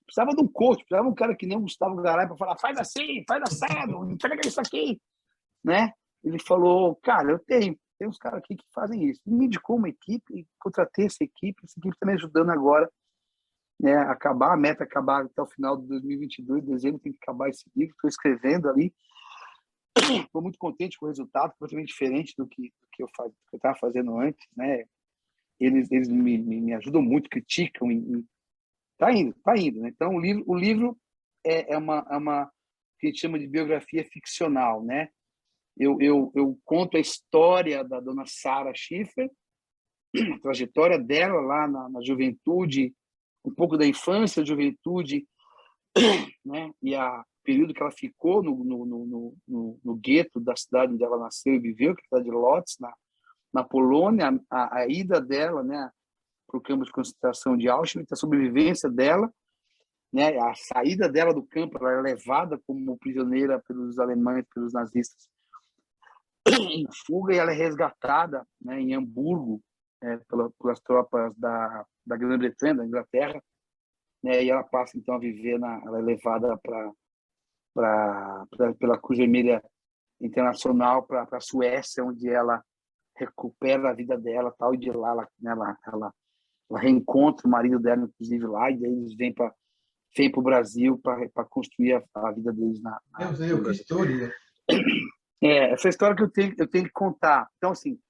Precisava de um coach, precisava de um cara que nem o Gustavo Garay para falar, faz assim, faz assado, entrega isso aqui, né? Ele falou, cara, tem uns caras aqui que fazem isso. Ele me indicou uma equipe, contratei essa equipe está me ajudando agora, né, a meta é acabar até o final de 2022, dezembro tem que acabar esse livro, estou escrevendo ali, estou muito contente com o resultado, completamente diferente do que eu estava fazendo antes, né? Eles me ajudam muito, criticam, tá indo, né? Então o livro que a gente chama de biografia ficcional, né? Eu conto a história da dona Sarah Schiffer, a trajetória dela lá na juventude, um pouco da infância, juventude, né? E o período que ela ficou no gueto da cidade onde ela nasceu e viveu, que é a cidade de Lodz, na Polônia, a ida dela, né, para o campo de concentração de Auschwitz, a sobrevivência dela, né, a saída dela do campo, ela é levada como prisioneira pelos alemães, pelos nazistas, em fuga, e ela é resgatada, né, em Hamburgo, pelas tropas da Grã-Bretanha, da Inglaterra, né, e ela passa então a viver ela é levada pela Cruz Vermelha Internacional para a Suécia, onde ela recupera a vida dela, tal, e de lá ela reencontra o marido dela, inclusive, lá, e daí eles vêm para o Brasil para construir a vida deles Meu Deus, que história! Essa história que eu tenho que contar. Então, assim,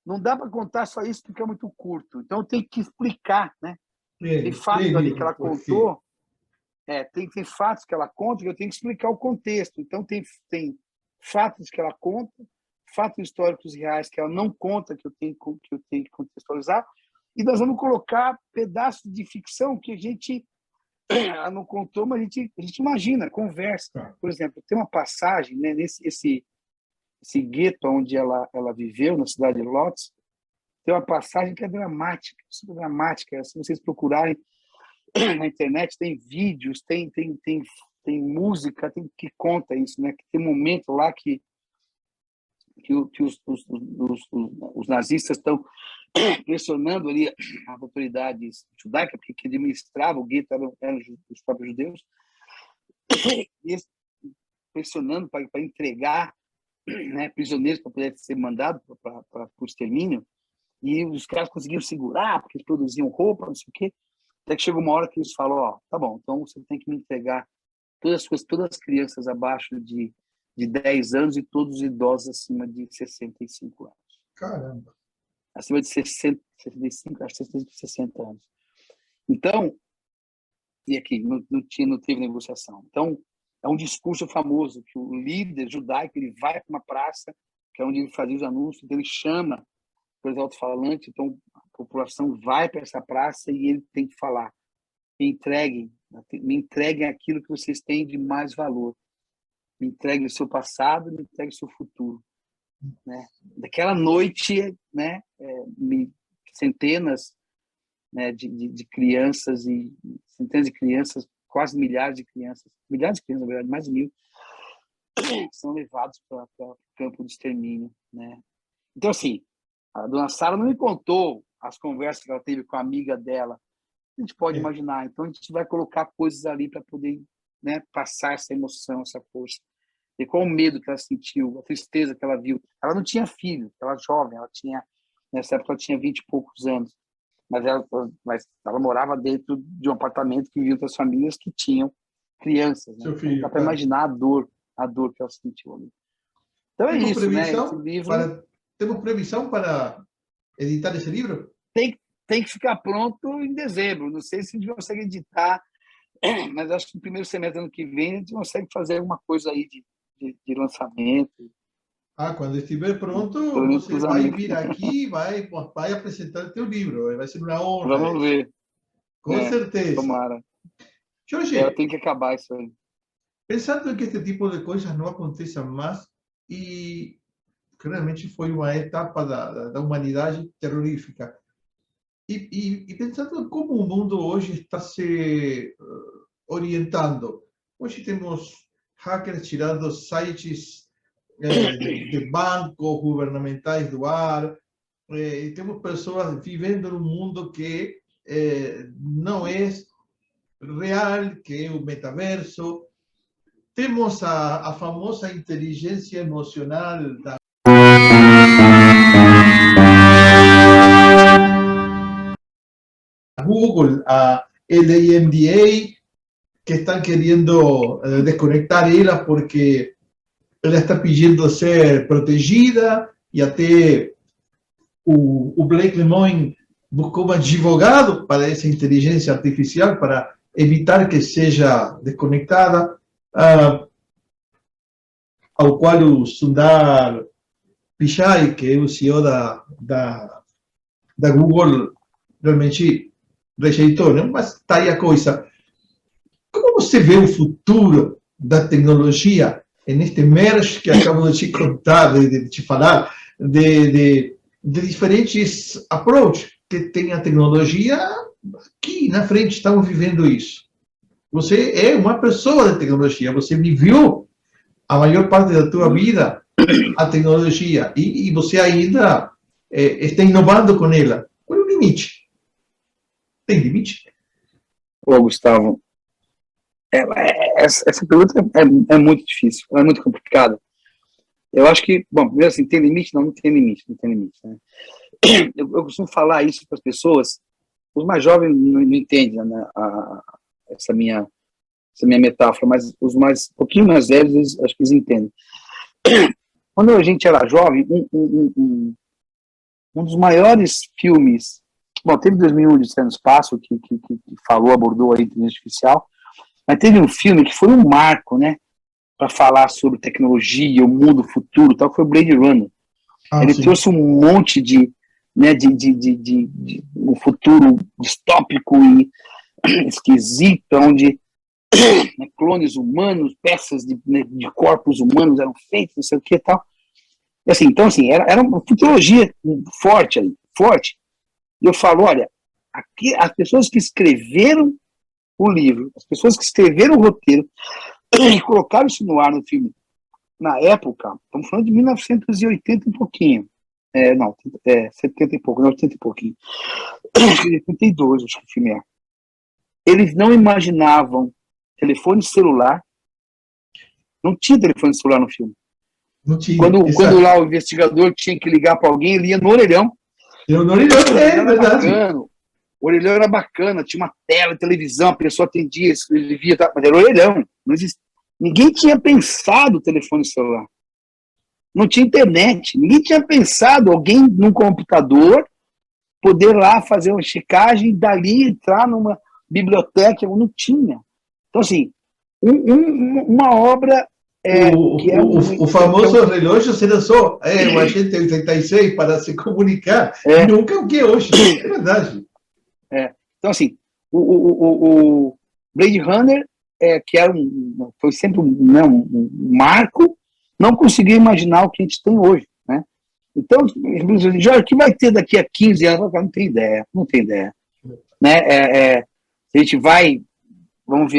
não dá para contar só isso porque é muito curto. Então, eu tenho que explicar, né? Tem fatos ali que ela contou, tem fatos que ela conta que eu tenho que explicar o contexto. Então, tem fatos que ela conta, fatos históricos reais que ela não conta, que eu tenho que contextualizar, e nós vamos colocar pedaços de ficção que ela não contou, mas a gente imagina, conversa. Por exemplo, tem uma passagem, né, esse gueto onde ela viveu, na cidade de Lodz, tem uma passagem que é dramática, super dramática. Se vocês procurarem na internet, tem vídeos, tem música, que conta isso, né? Que tem um momento lá que os nazistas estão pressionando ali as autoridades judaicas, porque quem administrava o gueto eram os próprios judeus, e eles pressionando para entregar, né, prisioneiros para poder ser mandados para o extermínio, e os caras conseguiam segurar, porque eles produziam roupa, não sei o quê, até que chegou uma hora que eles falaram, tá bom, então você tem que me entregar todas as crianças abaixo de 10 anos e todos os idosos acima de 65 anos. Caramba! Acima de 65, acho que 60 anos. Então, e aqui, não teve negociação. Então, é um discurso famoso que o líder judaico ele vai para uma praça, que é onde ele fazia os anúncios, então ele chama pelos alto-falantes, então a população vai para essa praça e ele tem que falar: me entreguem aquilo que vocês têm de mais valor, me entreguem o seu passado, me entreguem o seu futuro, né? Daquela noite, né, centenas, né, de crianças e centenas de crianças, quase milhares de crianças, na verdade, mais de 1000, são levados para o campo de extermínio, né? Então, assim, a dona Sarah não me contou as conversas que ela teve com a amiga dela. A gente pode imaginar. Então, a gente vai colocar coisas ali para poder, né, passar essa emoção, essa força. E qual o medo que ela sentiu, a tristeza que ela viu. Ela não tinha filho, ela jovem, nessa época ela tinha 20 e poucos anos. Mas ela morava dentro de um apartamento que viviam outras famílias que tinham crianças. Né? Filho, dá para imaginar a dor que ela sentiu ali. Então é isso, né? Esse livro... Temos previsão para editar esse livro? Tem que ficar pronto em dezembro. Não sei se a gente consegue editar, mas acho que no primeiro semestre do ano que vem a gente consegue fazer alguma coisa aí de lançamento. Quando estiver pronto, você vai vir aqui e vai apresentar o teu livro. Vai ser uma honra. Vamos ver. Com certeza. Tomara. Jorge, tem que acabar isso aí. Pensando em que este tipo de coisas não aconteçam mais, e realmente foi uma etapa da humanidade terrorífica. E pensando como o mundo hoje está se orientando. Hoje temos hackers tirando sites de bancos governamentais do ar, e temos pessoas vivendo num mundo que não é real, que é o metaverso. Temos a famosa inteligência emocional da Google, a LAMDA, que están queriendo desconectar ella porque ela está pedindo ser protegida, e até o Blake Lemoine buscou um advogado para essa inteligência artificial para evitar que seja desconectada, ao qual o Sundar Pichai, que é o CEO da Google, realmente rejeitou, né? Mas está aí a coisa. Como você vê o futuro da tecnologia neste merge que acabo de te contar, de te falar, de diferentes approaches que tem a tecnologia aqui na frente, estamos vivendo isso. Você é uma pessoa de tecnologia, você viveu a maior parte da tua vida a tecnologia e você ainda está inovando com ela. Qual é o limite? Tem limite? Ô, Gustavo, essa pergunta é muito difícil, é muito complicada. Eu acho que, bom, primeiro assim, tem limite? Não, não tem limite, não tem limite. Né? Eu costumo falar isso para as pessoas, os mais jovens não entendem, né, essa minha metáfora, mas os mais, um pouquinho mais velhos, acho que eles entendem. Quando a gente era jovem, um dos maiores filmes, bom, teve 2001 de no Espaço, que abordou a inteligência artificial, mas teve um filme que foi um marco, né, para falar sobre tecnologia, o mundo futuro, tal, que foi o Blade Runner. Ele trouxe um monte de um futuro distópico e esquisito, onde clones humanos, peças de corpos humanos eram feitos, não sei o que e tal. E assim, então, assim, era uma futurologia forte ali, forte. E eu falo, olha, aqui, as pessoas que escreveram o livro, as pessoas que escreveram o roteiro e colocaram isso no ar no filme, na época, estamos falando de 1980 e pouquinho, 70 e pouco, 80 e pouquinho, 82, acho que o filme é. Eles não imaginavam telefone celular, não tinha telefone celular no filme. Não tinha. Quando lá o investigador tinha que ligar para alguém, ele ia no orelhão. No orelhão, é verdade. Bacana. O orelhão era bacana, tinha uma tela, televisão, a pessoa atendia, escrevia, mas era orelhão. Não existia. Ninguém tinha pensado telefone celular. Não tinha internet. Ninguém tinha pensado alguém num computador poder lá fazer uma checagem e dali entrar numa biblioteca. Não tinha. Então, assim, uma obra... o famoso relógio se lançou o Agente 86 para se comunicar. Nunca o que é hoje. É verdade. Então, assim, o Blade Runner, que era foi sempre um marco, não conseguia imaginar o que a gente tem hoje. Né? Então, já o que vai ter daqui a 15 anos? Não tem ideia, não tem ideia. Né? A gente vamos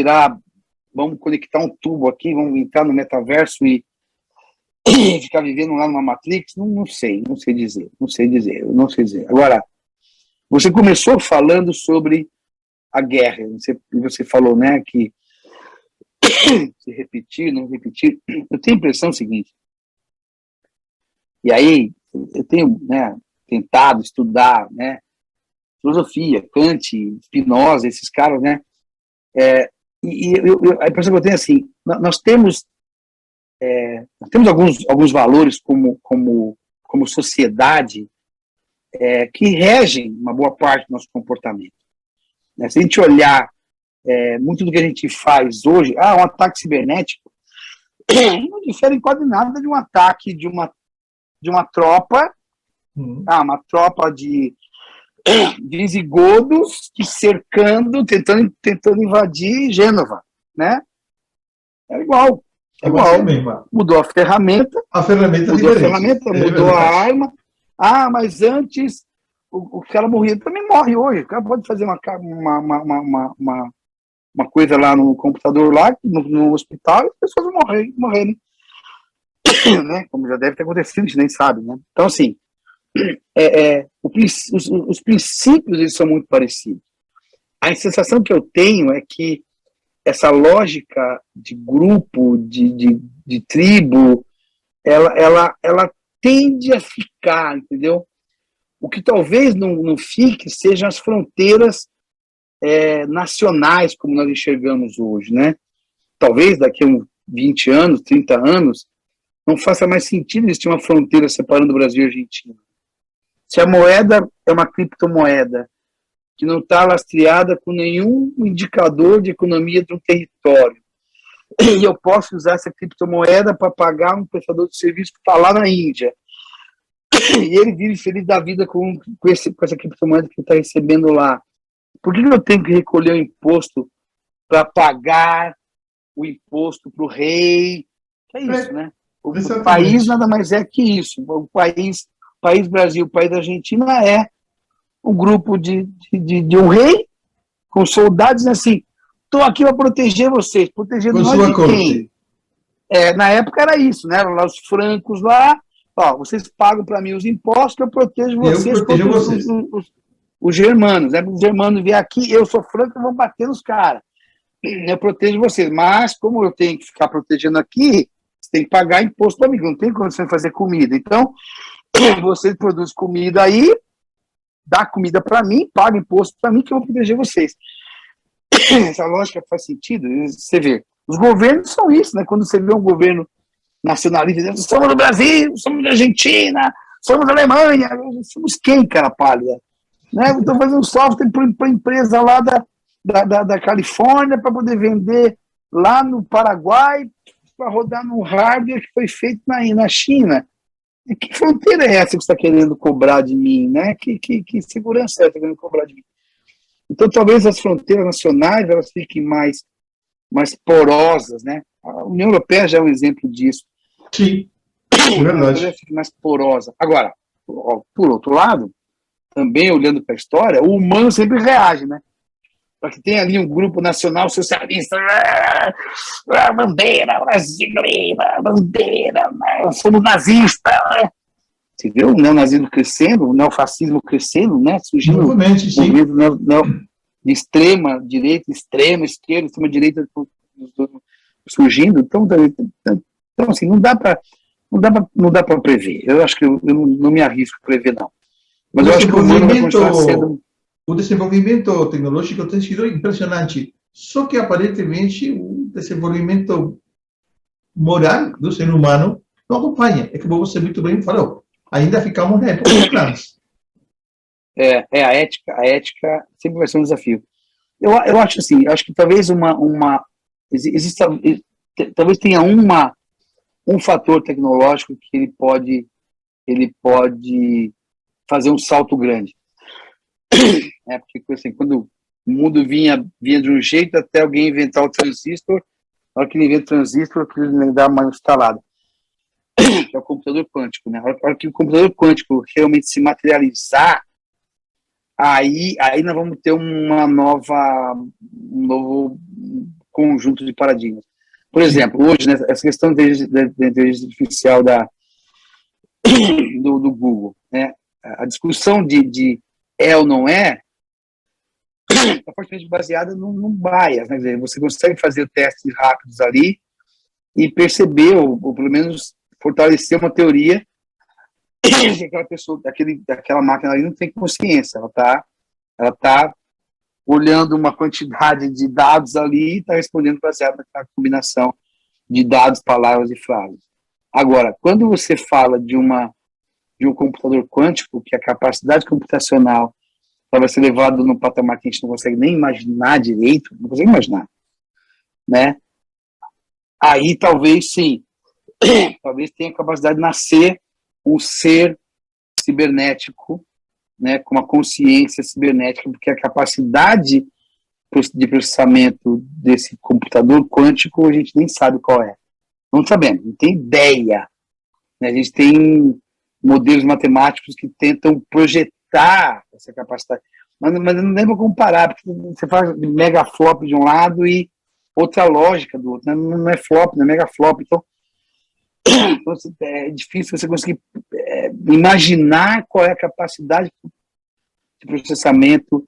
conectar um tubo aqui, vamos entrar no metaverso e ficar vivendo lá numa Matrix? Não sei dizer. Agora, você começou falando sobre a guerra, você falou, né, que se repetir, não repetir. Eu tenho a impressão seguinte, e aí eu tenho, né, tentado estudar, né, filosofia, Kant, Spinoza, esses caras, né, a impressão que eu tenho é assim, nós temos alguns valores como sociedade que regem uma boa parte do nosso comportamento. Né? Se a gente olhar muito do que a gente faz hoje, um ataque cibernético, não difere quase nada de um ataque de uma tropa, uma tropa de visigodos que cercando, tentando invadir Gênova, né? É igual. Mudou a ferramenta. Mudou a arma. Mas antes o cara morria. Também morre hoje. O cara pode fazer uma coisa lá no computador, lá no hospital, e as pessoas vão morrerem. Né? Como já deve ter acontecido, a gente nem sabe. Né? Então, assim, os princípios eles são muito parecidos. A sensação que eu tenho é que essa lógica de grupo, de tribo, ela tende a ficar, entendeu? O que talvez não fique sejam as fronteiras nacionais, como nós enxergamos hoje, né? Talvez daqui a uns 20 anos, 30 anos, não faça mais sentido existir uma fronteira separando o Brasil e a Argentina. Se a moeda é uma criptomoeda que não está lastreada com nenhum indicador de economia de um território. E eu posso usar essa criptomoeda para pagar um prestador de serviço que está lá na Índia. E ele vive feliz da vida com essa criptomoeda que ele está recebendo lá. Por que eu tenho que recolher o imposto para pagar o imposto para o rei? É isso, né? O país nada mais é que isso. O país Brasil, o país da Argentina é um grupo de um rei com soldados assim, estou aqui para proteger vocês. Proteger nós de quem? Na época era isso, né? Lá os francos lá, ó, vocês pagam para mim os impostos, eu protejo vocês contra os germanos. Né? Os germanos vêm aqui, eu sou franco, vão bater nos caras. Eu protejo vocês, mas como eu tenho que ficar protegendo aqui, você tem que pagar imposto para mim, não tem condição de fazer comida. Então, você produz comida aí, dá comida para mim, paga imposto para mim, que eu vou proteger vocês. Essa lógica faz sentido? Você vê, os governos são isso, né? Quando você vê um governo nacionalista, somos do Brasil, somos da Argentina, somos da Alemanha, somos quem, cara pálida? Né? Estou fazendo software para empresa lá da Califórnia para poder vender lá no Paraguai para rodar no hardware que foi feito na China. E que fronteira é essa que você está querendo cobrar de mim? Né? Que segurança é essa que está querendo cobrar de mim? Então, talvez as fronteiras nacionais elas fiquem mais porosas, né? A União Europeia já é um exemplo disso. Sim, é verdade. Ela fica mais porosa. Agora, por outro lado, também olhando para a história, o humano sempre reage, né? Porque tem ali um grupo nacional socialista, bandeira brasileira, bandeira, somos nazistas. Você vê o neonazismo crescendo, o neofascismo crescendo, né? Surgindo movimento de extrema direita, extrema esquerda, extrema direita surgindo. Então assim, não dá para prever. Eu acho que eu não me arrisco a prever, não. Mas eu acho que o humano vai continuar sendo... O desenvolvimento tecnológico tem sido impressionante, só que aparentemente o desenvolvimento moral do ser humano não acompanha. É como você muito bem falou, ainda ficamos na época dos clãs. A ética sempre vai ser um desafio. Eu acho assim, acho que talvez talvez tenha um fator tecnológico que ele pode fazer um salto grande. Porque assim, quando o mundo vinha de um jeito até alguém inventar o transistor, na hora que ele inventa o transistor, ele dá uma instalada. Que é o computador quântico, né? Na hora que o computador quântico realmente se materializar, aí nós vamos ter um novo conjunto de paradigmas. Por exemplo, hoje, né, essa questão da inteligência artificial do Google, né? A discussão de é ou não é, está fortemente baseada num bias, né? Quer dizer, você consegue fazer testes rápidos ali e perceber, ou pelo menos fortalecer uma teoria que aquela pessoa, daquela máquina ali não tem consciência, ela tá olhando uma quantidade de dados ali e está respondendo baseado naquela combinação de dados, palavras e frases. Agora, quando você fala de um computador quântico, que a capacidade computacional vai ser levada num patamar que a gente não consegue nem imaginar direito, não consegue imaginar, né? Aí talvez sim, talvez tenha a capacidade de nascer um ser cibernético, né, com uma consciência cibernética, porque a capacidade de processamento desse computador quântico a gente nem sabe qual é. Não sabemos, não tem ideia. Né? A gente tem modelos matemáticos que tentam projetar essa capacidade. Mas não dá para comparar, porque você faz megaflop de um lado e outra lógica do outro. Não é flop, não é megaflop. Então, é difícil você conseguir imaginar qual é a capacidade de processamento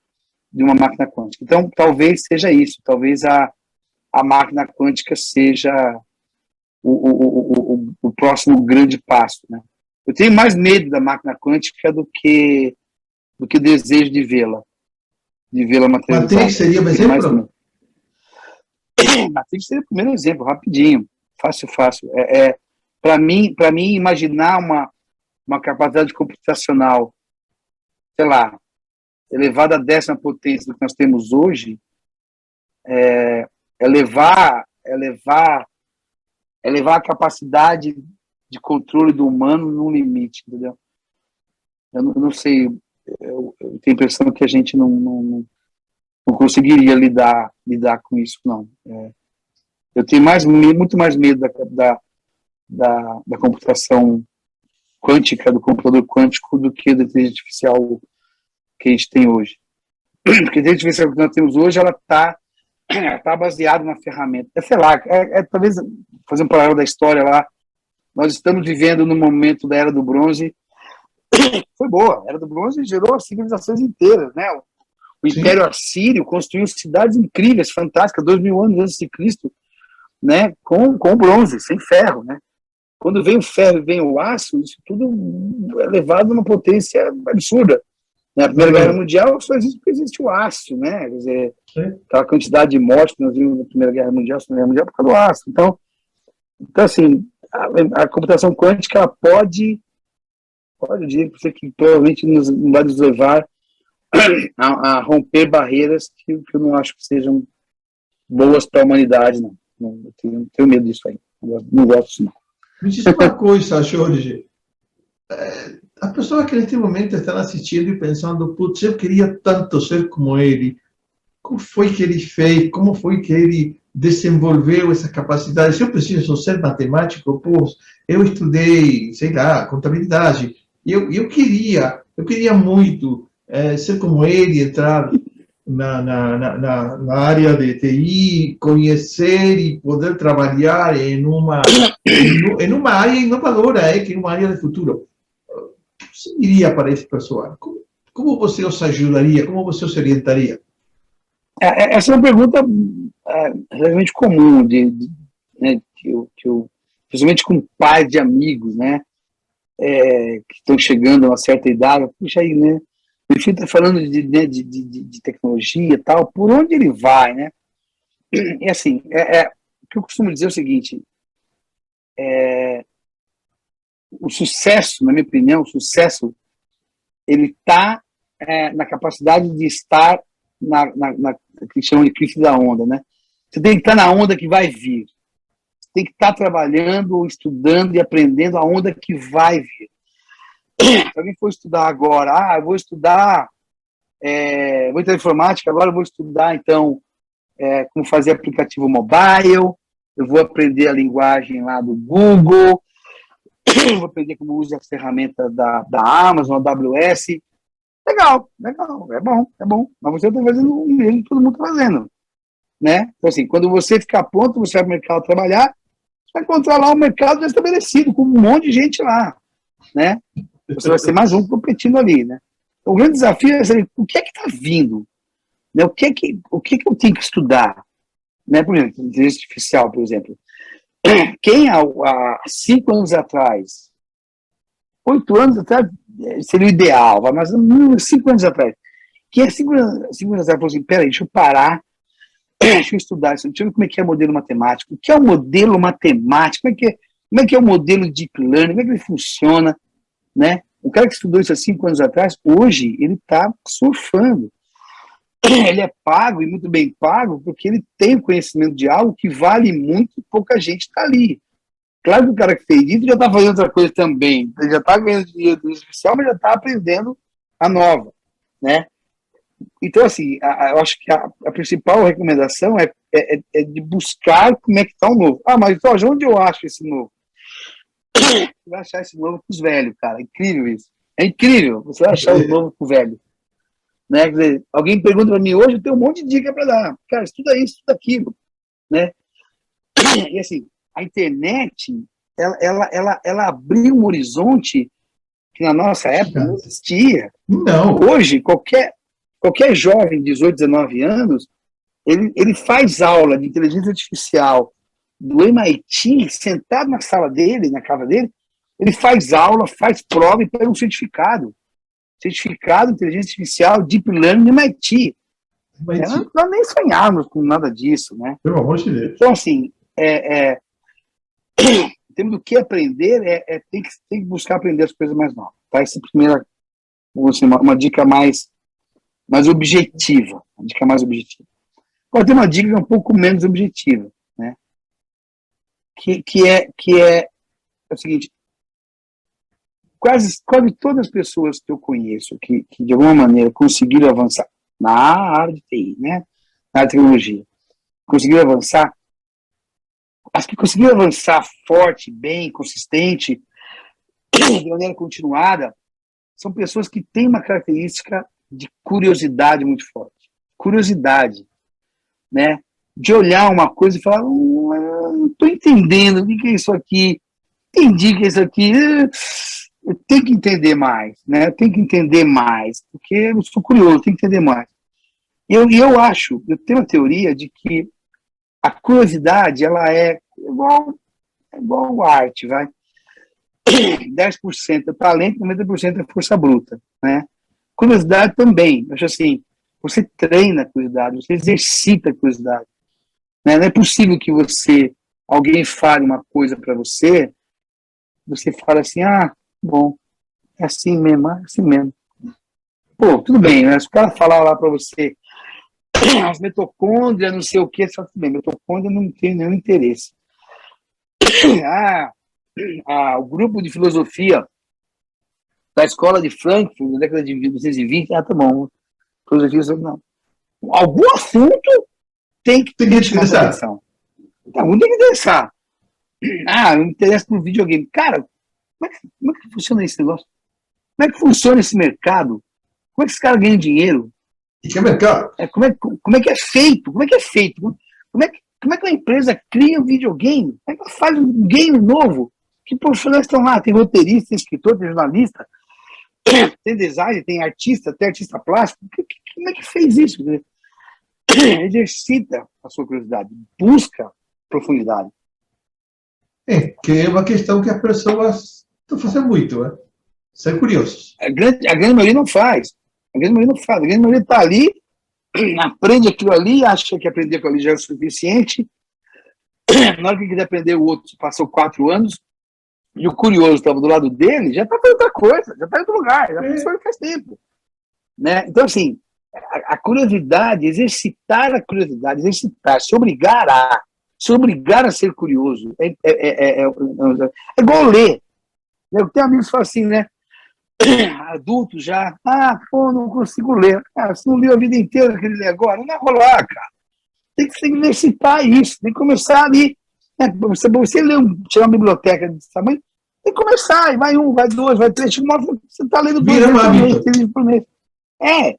de uma máquina quântica. Então, talvez seja isso. Talvez a máquina quântica seja o próximo grande passo, né? Eu tenho mais medo da máquina quântica do que desejo de vê-la materializada. Matrix seria um exemplo? Matrix seria o primeiro exemplo, rapidinho, fácil. Para mim, imaginar uma capacidade computacional, sei lá, elevado à 10ª potência do que nós temos hoje, é levar a capacidade de controle do humano num limite, entendeu? Eu não sei, eu tenho a impressão que a gente não conseguiria lidar com isso, não. Eu tenho muito mais medo da computação quântica, do computador quântico, do que da inteligência artificial que a gente tem hoje. Porque a inteligência artificial que nós temos hoje, ela está baseada na ferramenta. Sei lá, talvez, fazer um paralelo da história lá, nós estamos vivendo no momento da Era do Bronze. Foi boa, a Era do Bronze gerou civilizações inteiras, né? O Império Assírio construiu cidades incríveis, fantásticas, 2000 anos antes de Cristo, né? Com bronze, sem ferro, né? Quando vem o ferro e vem o aço, isso tudo é levado a uma potência absurda. Na Primeira Guerra Mundial só existe porque existe o aço, né? Quer dizer, aquela quantidade de mortes que nós vimos na Primeira Guerra Mundial, por causa do aço. Então assim, a computação quântica, ela pode, eu diria que provavelmente vai nos levar a romper barreiras que eu não acho que sejam boas para a humanidade, não. Eu tenho medo disso aí. Não gosto disso, não. Me diz uma coisa, Jorge. A pessoa que neste momento está assistindo e pensando, putz, eu queria tanto ser como ele. Como foi que ele fez? Como foi que ele desenvolveu essa capacidade? Se eu preciso ser matemático, pô, eu estudei, sei lá, contabilidade. Eu queria muito ser como ele, entrar na área de TI, conhecer e poder trabalhar em uma área inovadora, que é uma área de futuro. O que você diria para esse pessoal? Como você os ajudaria? Como você os orientaria? Essa é uma pergunta realmente comum, né, principalmente com pais de amigos, né, que estão chegando a uma certa idade. Puxa aí, né? Meu filho está falando de tecnologia e tal, por onde ele vai, né? E assim, o que eu costumo dizer é o seguinte: o sucesso, na minha opinião, ele está na capacidade de estar que chamam de crista da onda, né? Você tem que estar na onda que vai vir. Você tem que estar trabalhando, estudando e aprendendo a onda que vai vir. Se alguém for estudar agora, eu vou estudar, vou entrar em informática, agora eu vou estudar, então, como fazer aplicativo mobile, eu vou aprender a linguagem lá do Google, eu vou aprender como usa a ferramenta da Amazon, a AWS. Legal, é bom. Mas você está fazendo o mesmo que todo mundo está fazendo, né? Então, assim, quando você ficar pronto, você vai para o mercado trabalhar, você vai encontrar lá um mercado já estabelecido, com um monte de gente lá, né? Você vai ser mais um competindo ali, né? Então, o grande desafio é saber o que é que está vindo, né? O que é que eu tenho que estudar, né? Por exemplo, inteligência artificial, por exemplo. Quem há 5 anos atrás, 8 anos atrás, seria o ideal, mas 5 anos atrás. Quem há 5 anos atrás falou assim: peraí, deixa eu parar, deixa eu estudar isso, deixa eu ver como é que é o modelo matemático, o que é o modelo matemático, como é que é o modelo de deep learning, como é que ele funciona, né? O cara que estudou isso há 5 anos atrás, hoje, ele está surfando. Ele é pago, e muito bem pago, porque ele tem o conhecimento de algo que vale muito e pouca gente está ali. Claro que o cara que fez isso já está fazendo outra coisa também. Ele já está ganhando dinheiro do artificial, mas já está aprendendo a nova, né? Então, assim, eu acho que a principal recomendação é de buscar como é que está o novo. Mas Jorge, onde eu acho esse novo? Você vai achar esse novo com os velhos, cara. É incrível isso. É incrível. Você vai achar o novo com o velho. Né? Quer dizer, alguém pergunta para mim hoje, eu tenho um monte de dica para dar. Cara, estuda isso, estuda aquilo. Né? E assim, a internet, ela abriu um horizonte que na nossa época não existia. Não. Hoje, qualquer jovem de 18, 19 anos, ele faz aula de inteligência artificial do MIT, sentado na sala dele, na casa dele, ele faz aula, faz prova e pega um certificado. Certificado de inteligência artificial, Deep Learning no MIT. Nós nem sonhávamos com nada disso, né? Pelo amor de Deus. Então, assim, temos do que aprender, tem que buscar aprender as coisas mais novas. Tá? Essa é a primeira, uma dica mais mais objetiva. A dica é mais objetiva. Agora tem uma dica um pouco menos objetiva, né? Que é o seguinte: quase todas as pessoas que eu conheço que de alguma maneira conseguiram avançar na área de TI, né? Na área de tecnologia, conseguiram avançar, as que conseguiram avançar forte, bem, consistente, de maneira continuada, são pessoas que têm uma característica de curiosidade muito forte. Curiosidade, né? De olhar uma coisa e falar, não estou entendendo, o que é isso aqui? Entendi que é isso aqui, eu tenho que entender mais, né? Eu tenho que entender mais, porque eu sou curioso, eu tenho que entender mais. E eu tenho uma teoria de que a curiosidade, ela é igual arte, vai. 10% é talento, 90% é força bruta, né? Curiosidade também, eu acho assim, você treina a curiosidade, você exercita a curiosidade, né? Não é possível que alguém fale uma coisa para você fala assim, bom, é assim mesmo, é assim mesmo. Pô, tudo bem, né? Se o cara falar lá para você, as mitocôndrias, não sei o que, só tudo bem, mitocôndria não tem nenhum interesse. O grupo de filosofia da escola de Frankfurt, na década de 1920, tá bom, filosofia, não. Algum assunto tem que chamar atenção. Algum tem que interessar. Eu me interesso por videogame. Cara, como é que funciona esse negócio? Como é que funciona esse mercado? Como é que esse cara ganha dinheiro? E que mercado? Como é que é feito? Como é que é feito? Como é que uma empresa cria um videogame? Como é que ela faz um game novo? Que profissionais estão lá? Tem roteirista, tem escritor, tem jornalista, tem designer, tem artista plástico. Como é que fez isso? Exercita a sua curiosidade, busca profundidade. Que é uma questão que as pessoas estão fazendo muito, né? Ser curiosos. A grande maioria não faz. A grande maioria está ali, aprende aquilo ali, acha que aprender aquilo ali já é o suficiente. Na hora que quiser aprender, o outro passou 4 anos, e o curioso estava do lado dele, já está fazendo outra coisa, já está em outro lugar, já pensou faz tempo. Né? Então, assim, a curiosidade, exercitar a curiosidade, se obrigar a ser curioso, é igual ler. Eu tenho amigos que falam assim, né? Adultos já, não consigo ler. Você não leu a vida inteira que ele lê agora? Não vai rolar, cara. Tem que exercitar isso, tem que começar ali. Né? Você tirar uma biblioteca desse tamanho, tem que começar, e vai 1, vai 2, vai 3, você está lendo 2 livros por mês. É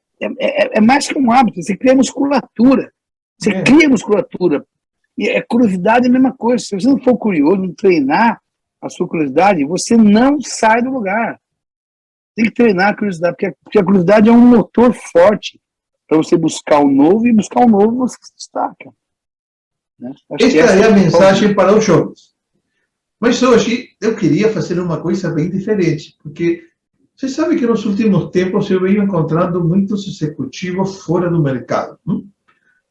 mais que um hábito, você cria musculatura. Você cria musculatura. E a curiosidade é a mesma coisa. Se você não for curioso, não treinar a sua curiosidade, você não sai do lugar. Tem que treinar a curiosidade, porque a curiosidade é um motor forte para você buscar o novo, e buscar o novo você se destaca. Né? Esta é a mensagem para os jovens. Mas hoje eu queria fazer uma coisa bem diferente, porque você sabe que nos últimos tempos eu venho encontrando muitos executivos fora do mercado.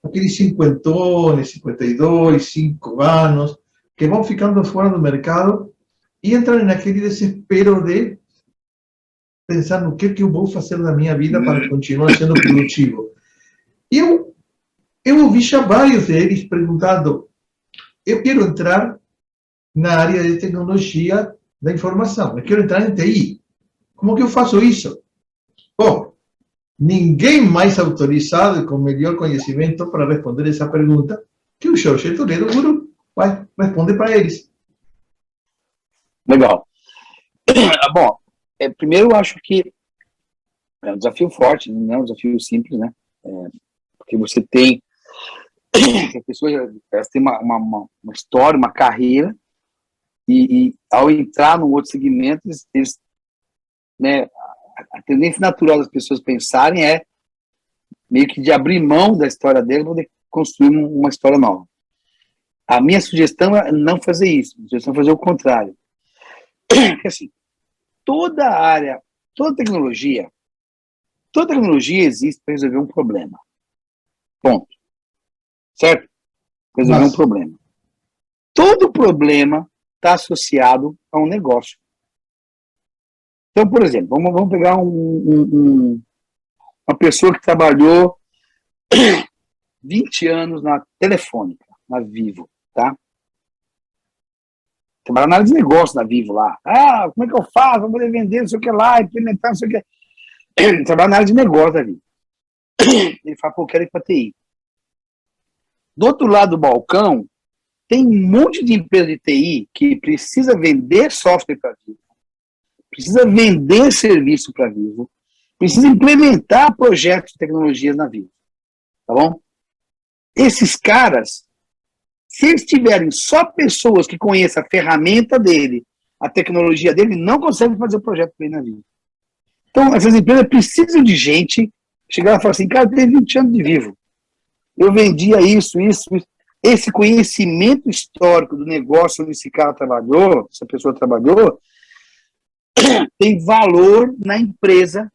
Aqueles 52, 5 anos, que vão ficando fora do mercado e entram naquele desespero de pensar no que eu vou fazer da minha vida para continuar sendo produtivo. E eu ouvi já vários deles perguntando, eu quero entrar na área de tecnologia da informação, eu quero entrar em TI. Como que eu faço isso? Bom, ninguém mais autorizado e com melhor conhecimento para responder essa pergunta que o Jorge Toledo Guru vai responder para eles. Legal. Bom, primeiro eu acho que é um desafio forte, não é um desafio simples, né? Porque você tem as pessoas elas têm uma história, uma carreira, e ao entrar num outro segmento, eles, né, a tendência natural das pessoas pensarem é meio que de abrir mão da história deles para poder construir uma história nova. A minha sugestão é não fazer isso, a sugestão é fazer o contrário. Porque assim, toda área, toda tecnologia existe para resolver um problema. Ponto. Certo? Resolver um problema. Todo problema está associado a um negócio. Então, por exemplo, vamos pegar um uma pessoa que trabalhou 20 anos na Telefônica, na Vivo, tá? Trabalhava na área de negócio da Vivo lá. Ah, como é que eu faço? Vou poder vender, não sei o que lá, implementar, não sei o que. Trabalhava na área de negócio da Vivo. Ele fala, pô, eu quero ir para TI. Do outro lado do balcão, tem um monte de empresa de TI que precisa vender software para Vivo, precisa vender serviço para Vivo, precisa implementar projetos de tecnologias na Vivo. Tá bom? Esses caras, se eles tiverem só pessoas que conheçam a ferramenta dele, a tecnologia dele, não conseguem fazer o projeto bem na Vivo. Então, essas empresas precisam de gente chegar lá e falar assim, cara, tem 20 anos de Vivo. Eu vendia isso. Esse conhecimento histórico do negócio onde esse cara trabalhou, essa pessoa trabalhou, tem valor na empresa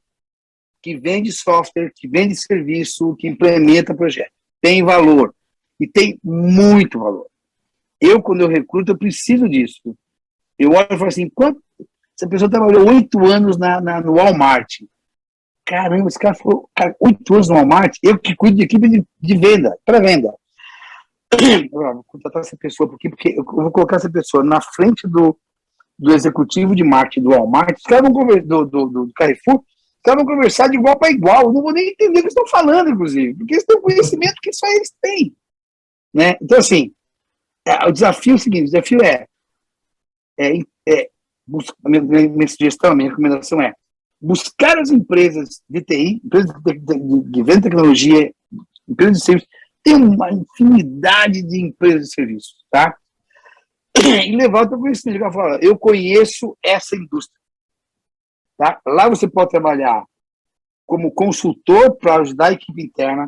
que vende software, que vende serviço, que implementa projeto. Tem valor. E tem muito valor. Eu, quando eu recruto, eu preciso disso. Eu olho e falo assim, essa pessoa trabalhou 8 anos no Walmart. Caramba, esse cara falou, 8 anos no Walmart, eu que cuido de equipe de venda, pré-venda. Vou contratar essa pessoa, porque eu vou colocar essa pessoa na frente do executivo de marketing do Walmart, os caras vão conversar, do Carrefour, os caras vão conversar de igual para igual, eu não vou nem entender o que eles estão falando, inclusive, porque eles têm um conhecimento que só eles têm. Né? Então, assim, o desafio é o seguinte, o desafio a minha sugestão, a minha recomendação é buscar as empresas de TI, empresas de venda de tecnologia, empresas de serviço, tem uma infinidade de empresas de serviço, tá? E levar o teu conhecimento, falar, eu conheço essa indústria, tá? Lá você pode trabalhar como consultor para ajudar a equipe interna,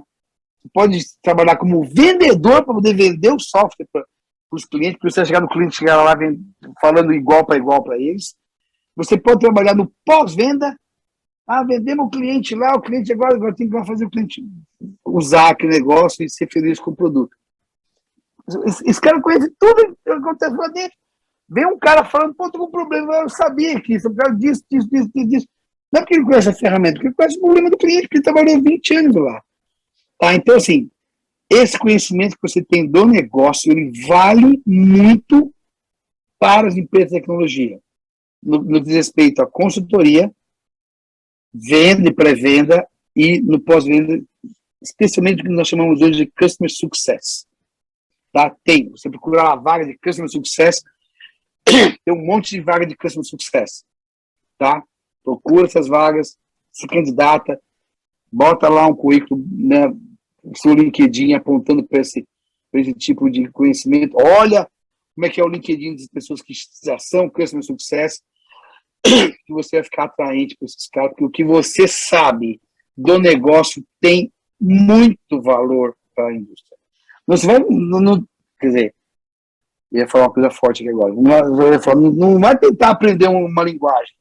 você pode trabalhar como vendedor para poder vender o software para os clientes, porque você vai chegar no cliente, chegar lá falando igual para eles. Você pode trabalhar no pós-venda, vendemos o cliente lá, o cliente agora tem que fazer o cliente usar aquele negócio e ser feliz com o produto. Esse cara conhece tudo que acontece lá dentro. Vem um cara falando, pô, tô com um problema, eu sabia que isso, por causa disso. Não é porque ele conhece a ferramenta, porque ele conhece o problema do cliente, porque ele trabalhou 20 anos lá. Tá? Então, assim, esse conhecimento que você tem do negócio, ele vale muito para as empresas de tecnologia. No diz respeito à consultoria, venda e pré-venda e no pós-venda, especialmente o que nós chamamos hoje de Customer Success. Tá? Você procura a vaga de Customer Success, tem um monte de vaga de Customer Success. Tá? Procura essas vagas, se candidata, bota lá um currículo, né, seu LinkedIn apontando para esse tipo de conhecimento. Olha como é que é o LinkedIn das pessoas que já são Customer Success, que você vai ficar atraente para esses caras, porque o que você sabe do negócio tem muito valor para a indústria. Você vai, quer dizer, eu ia falar uma coisa forte aqui agora, não vai tentar aprender uma linguagem.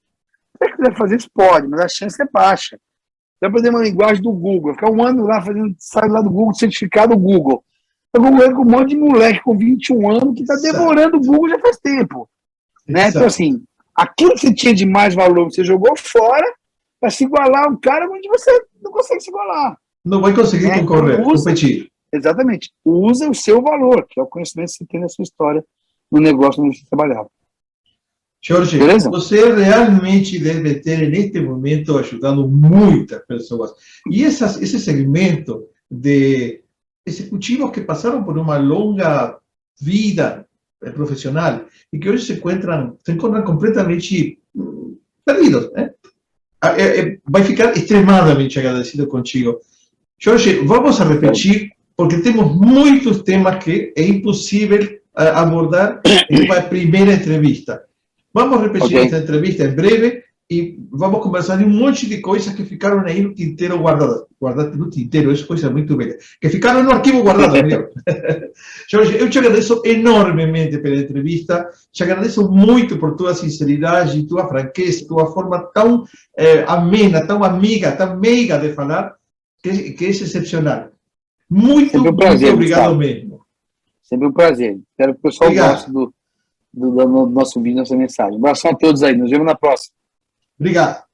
Se você quiser fazer isso, pode, mas a chance é baixa. Você vai aprender uma linguagem do Google, ficar um ano lá sai lá do Google, certificado do Google. O Google é com um monte de moleque com 21 anos que está devorando o Google já faz tempo. Né? Então, assim, aquilo que você tinha de mais valor, você jogou fora para se igualar a um cara onde você não consegue se igualar. Não vai conseguir concorrer, competir. Exatamente. Usa o seu valor, que é o conhecimento que você tem na sua história, no negócio onde você trabalhava. Jorge, beleza? Você realmente deve ter, neste momento, ajudando muitas pessoas. E esse segmento de executivos que passaram por uma longa vida profissional e que hoje se encontram completamente perdidos, né? Vai ficar extremadamente agradecido contigo. Jorge, vamos a repetir, porque temos muitos temas que é impossível abordar em uma primeira entrevista. Vamos repetir esta entrevista em breve e vamos conversar de um monte de coisas que ficaram aí no tinteiro guardadas. Guardadas no tinteiro, isso é coisa muito bela. Que ficaram no arquivo guardado, melhor. Jorge, eu te agradeço enormemente pela entrevista, te agradeço muito por tua sinceridade, tua franqueza, tua forma tão amena, tão amiga, tão meiga de falar, que é excepcional. Muito obrigado mesmo. Sempre um prazer. Espero que o pessoal goste do nosso vídeo, nossa mensagem. Um abraço a todos aí. Nos vemos na próxima. Obrigado.